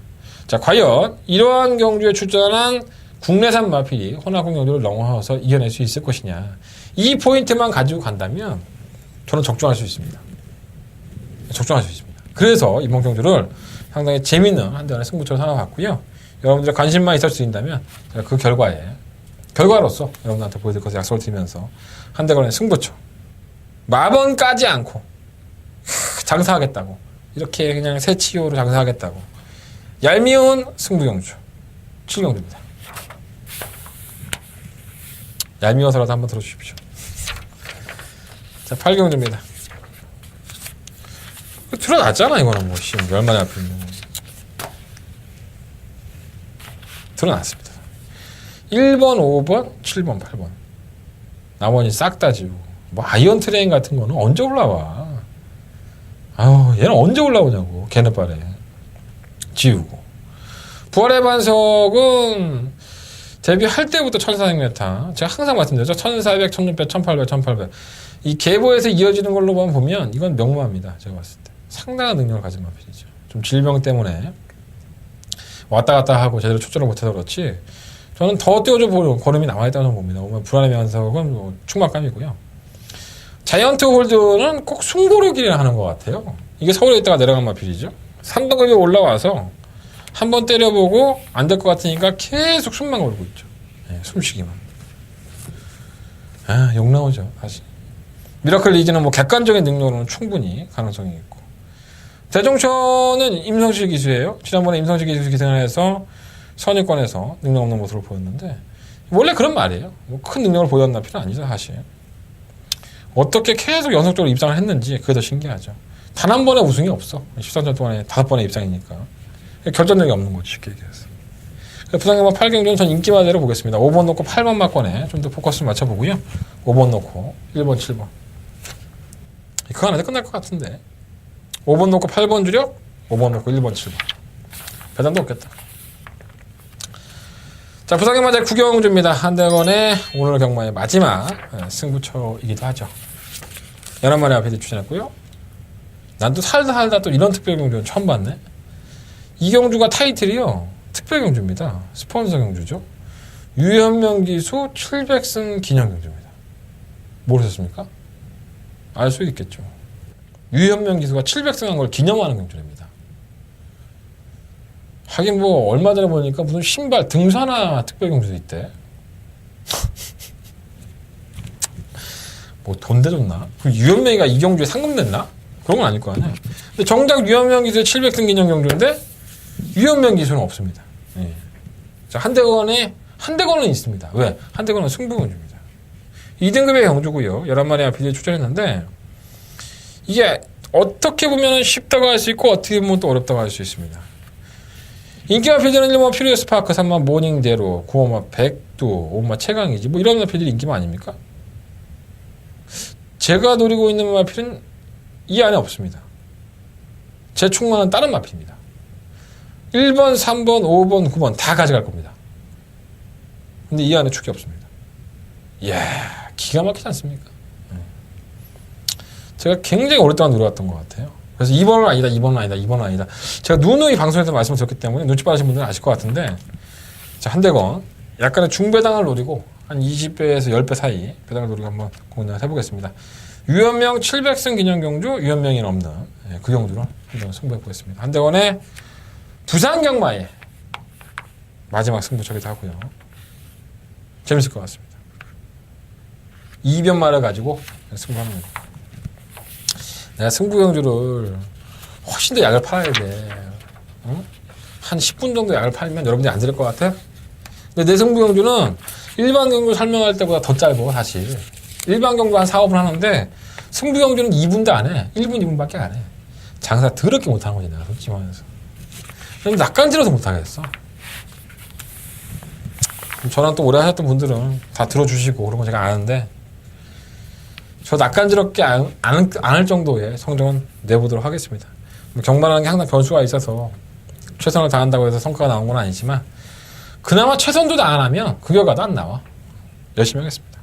Speaker 2: 자, 과연 이러한 경주에 출전한 국내산 마필이 혼합군 경주를 넘어서 이겨낼 수 있을 것이냐. 이 포인트만 가지고 간다면 저는 적중할 수 있습니다. 적중할 수 있습니다. 그래서 이번 경주를 상당히 재밌는 한대간의 승부처로 삼아봤고요. 여러분들의 관심만 있어주신다면 제가 그 결과로서 여러분들한테 보여드릴 것을 약속을 드리면서 한대간의 승부처 마번 까지 않고 장사하겠다고 이렇게 그냥 새치기로 장사하겠다고 얄미운 승부경주 7경주입니다. 얄미워서라도 한번 들어주십시오. 자, 8경주입니다. 드러났잖아 이거는 뭐 열만에 앞에 있는 드러났습니다. 1번, 5번, 7번, 8번 나머지 싹 다 지우고 뭐 아이언 트레인 같은 거는 언제 올라와. 아우 얘는 언제 올라오냐고. 개느발에 지우고 부활의 반석은 데뷔할 때부터 1400m 제가 항상 말씀드렸죠. 1400, 1600, 1800, 1800 이 계보에서 이어지는 걸로만 보면 이건 명무합니다. 제가 봤을 때 상당한 능력을 가진 마필이죠. 좀 질병 때문에 왔다 갔다 하고 제대로 초절을 못해서 그렇지 저는 더 띄워줘 보는 걸음이 남아있다고 봅니다. 오늘 불안의 면석은 뭐 충막감이고요. 자이언트 홀드는 꼭 승부르기를 하는 것 같아요. 이게 서울에 있다가 내려간 마필이죠. 3등급에 올라와서 한번 때려보고 안 될 것 같으니까 계속 숨만 걸고 있죠. 네, 숨쉬기만. 아, 욕 나오죠. 다시. 미라클 리즈는 뭐 객관적인 능력으로는 충분히 가능성이 있고. 대종천은 임성실 기수예요. 지난번에 임성실 기수 기생해서 선의권에서 능력 없는 모습을 보였는데 원래 그런 말이에요. 뭐 큰 능력을 보였나 필요 아니죠 사실. 어떻게 계속 연속적으로 입상을 했는지 그게 더 신기하죠. 단 한 번의 우승이 없어. 13년 동안에 5번의 입상이니까 결정력이 없는 거지 쉽게 얘기해서. 부산경마 8경주는 전 인기마대로 보겠습니다. 5번 놓고 8번 막권에 좀 더 포커스를 맞춰보고요. 5번 놓고 1번 7번 그거 하나 끝날 것 같은데 5번 놓고 8번 주력 5번 놓고 1번 7번 배당도 없겠다. 자, 부산경마 제9경주입니다. 한대건의 오늘 경마의 마지막 승부처이기도 하죠. 11마리 앞에 출전했고요. 난 또 살다 또 이런 특별경주는 처음 봤네. 이 경주가 타이틀이요. 특별경주입니다. 스폰서 경주죠. 유현명 기수 700승 기념경주입니다. 모르셨습니까? 알 수 있겠죠. 유현명 기수가 700승한 걸 기념하는 경주입니다. 하긴 뭐 얼마 전에 보니까 무슨 신발 등산화 특별경주도 있대. 뭐 돈 대줬나? 유현명이가 이 경주에 상금 냈나? 그런 건 아닐 거 아니야. 근데 정작 유현명 기수의 700승 기념경주인데 유현명 기수는 없습니다. 예. 자, 한대건은 있습니다. 왜? 한대건은 승부경주입니다. 2등급의 경주고요. 11마리 앞에 출전했는데 이게 어떻게 보면 쉽다고 할 수 있고 어떻게 보면 또 어렵다고 할 수 있습니다. 인기마 필드는 1번 퓨리어스 파크, 3번 모닝제로, 9번 백두, 5번 최강이지 뭐 이런 마필들이 인기마 아닙니까? 제가 노리고 있는 마필은 이 안에 없습니다. 제 충만한 다른 마필입니다. 1번, 3번, 5번, 9번 다 가져갈 겁니다. 근데 이 안에 축이 없습니다. 이야, 기가 막히지 않습니까? 제가 굉장히 오랫동안 노려왔던 것 같아요. 그래서 2번은 아니다, 2번은 아니다, 2번은 아니다. 제가 누누이 방송에서 말씀을 드렸기 때문에 눈치 빠르신 분들은 아실 것 같은데 자, 한대건 약간의 중배당을 노리고 한 20배에서 10배 사이 배당을 노리고 한번 공략을 해보겠습니다. 유현명 700승 기념경주, 유현명이 넘는 그 경주로 한번 승부해보겠습니다. 한대건의 부산경마의 마지막 승부처기도 하고요. 재밌을 것 같습니다. 이변말을 가지고 승부하는 거예요. 내가 승부경주를 훨씬 더 약을 팔아야 돼. 응? 한 10분 정도 약을 팔면 여러분들이 안 들을 것 같아? 근데 내 승부경주는 일반 경주 설명할 때보다 더 짧아 사실. 일반 경주 한 4, 5분 하는데 승부경주는 2분도 안 해. 1분, 2분밖에 안 해. 장사 더럽게 못하는 거지 내가 솔직히 말해서. 낯간지러서 못하겠어. 저랑 또 오래 하셨던 분들은 다 들어주시고 그런 거 제가 아는데 저 낯간지럽게 않을 정도의 성적은 내보도록 하겠습니다. 경마라는 게 항상 변수가 있어서 최선을 다한다고 해서 성과가 나온 건 아니지만 그나마 최선도 안 하면 그 결과도 안 나와. 열심히 하겠습니다.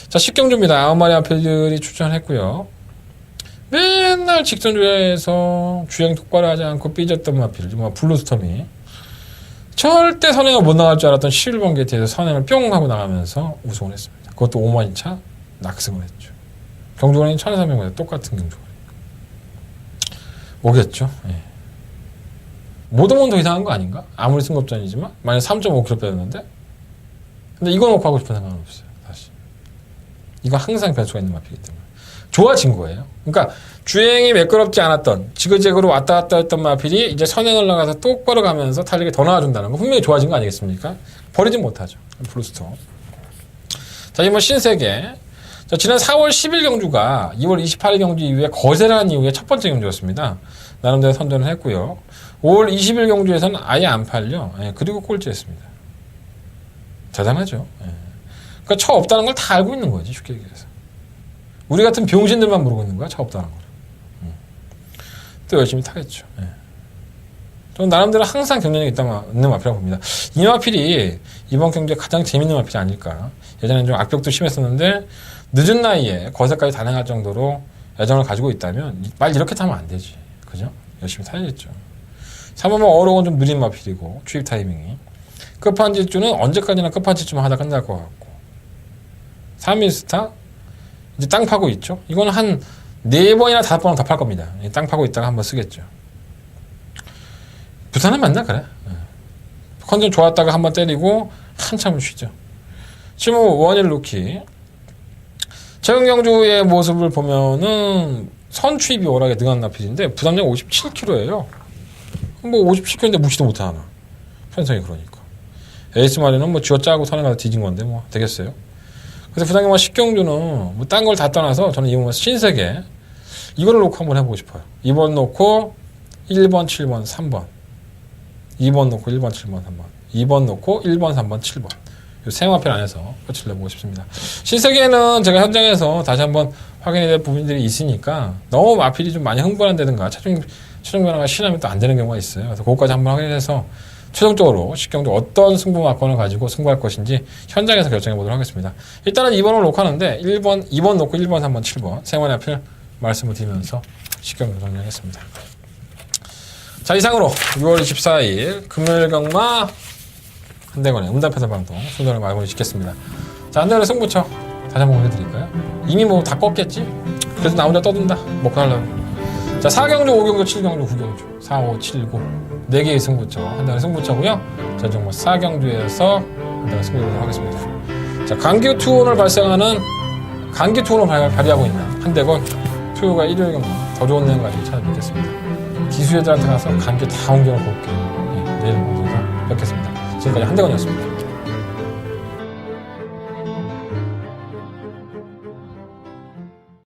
Speaker 2: 자, 10경주입니다. 9마리 앞필들이 출전했고요. 맨날 직선 조야에서 주행 똑바로 하지 않고 삐졌던 마필, 블루스톰이 절대 선행을 못 나갈 줄 알았던 11번 게이트에서 선행을 뿅 하고 나가면서 우승을 했습니다. 그것도 5만차 낙승을 했죠. 경주거리는 1300m 똑같은 경주거리. 오겠죠. 예. 못 오면 더 이상한 거 아닌가? 아무리 승급전이지만 만약 3.5km 빼였는데 근데 이거 놓고 하고 싶은 생각은 없어요. 사실 이거 항상 변수가 있는 마피기 때문에 좋아진 거예요. 그러니까 주행이 매끄럽지 않았던 지그재그로 왔다 갔다 했던 마필이 이제 선행을 나가서 똑바로 가면서 탄력이 더 나와준다는 거 분명히 좋아진 거 아니겠습니까? 버리진 못하죠. 블루스톰. 자, 이번 신세계. 자, 지난 4월 10일 경주가 2월 28일 경주 이후에 거세라는 이후에 첫 번째 경주였습니다. 나름대로 선전을 했고요. 5월 20일 경주에서는 아예 안 팔려. 예, 그리고 꼴찌했습니다. 대단하죠. 예. 그러니까 차 없다는 걸 다 알고 있는 거지, 쉽게 얘기해서. 우리 같은 병신들만 모르고 있는 거야, 차 없다는 걸. 또 열심히 타겠죠. 예. 저는 나름대로 항상 경쟁력이 있는 마필이라고 봅니다. 이 마필이 이번 경기에 가장 재밌는 마필이 아닐까. 예전에는 좀 악벽도 심했었는데 늦은 나이에 거세까지 단행할 정도로 애정을 가지고 있다면 말 이렇게 타면 안 되지. 그죠? 열심히 타야겠죠. 3번은 어록은 좀 느린 마필이고 추입 타이밍이. 끝판질주는 언제까지나 끝판질주만 하다 끝날 것 같고 3일스타 이제 땅 파고 있죠. 이거는 한 4번이나 5번은 더 팔 겁니다. 땅 파고 있다가 한번 쓰겠죠. 부산은 맞나 그래? 컨디션 좋았다가 한번 때리고 한참을 쉬죠. 지금 원일 루키 최근 경주의 모습을 보면은 선추입이 워낙에 능한 나필인데 부담량 57kg예요. 뭐 57kg인데 무시도 못하나 편성이 그러니까 에이스 마리는 뭐 쥐어짜고 선에 가서 뒤진 건데 뭐 되겠어요. 그래서 부산경마 10경주는 뭐 딴 걸 다 떠나서 저는 이번 신세계 이거를 놓고 한번 해보고 싶어요. 2번 놓고 1번, 7번, 3번 2번 놓고 1번, 7번, 3번 2번 놓고 1번, 3번, 7번 이 세 마필 안에서 끝을 내보고 싶습니다. 신세계는 제가 현장에서 다시 한번 확인해야 될 부분들이 있으니까 너무 마필이 좀 많이 흥분한다든가 최종 변화가 신하면 또 안 되는 경우가 있어요. 그래서 그것까지 한번 확인해서 최종적으로 10경주 어떤 승부 막건을 가지고 승부할 것인지 현장에서 결정해 보도록 하겠습니다. 일단은 2번을 놓고 하는데 2번 놓고 1번, 3번, 7번 세 번의 앞을 말씀을 드리면서 10경주 정리하겠습니다. 자, 이상으로 6월 24일 금요일 경마 한대건의 음담패설 방송 순서를 마무리 짓겠습니다. 자, 한대건의 승부처 다시 한번 보여드릴까요? 이미 뭐 다 껐겠지? 그래서 나 혼자 떠든다. 먹고 살려고. 자, 4경주, 5경주, 7경주, 9경주 4, 5, 7, 9 4개의 승부처 한대건의 승부처고요. 자, 정말 4경주에서 한대건의 승부를 하겠습니다. 자, 감기 투혼을 발생하는 감기 투혼을 발휘하고 있는 한대건 토요가 일요일 경마 더 좋은 내용 가지고 찾아뵙겠습니다. 기수애들한테 가서 감기 다 옮겨놓고 올게요. 네, 내일 모두 뵙겠습니다. 지금까지 한대건이었습니다.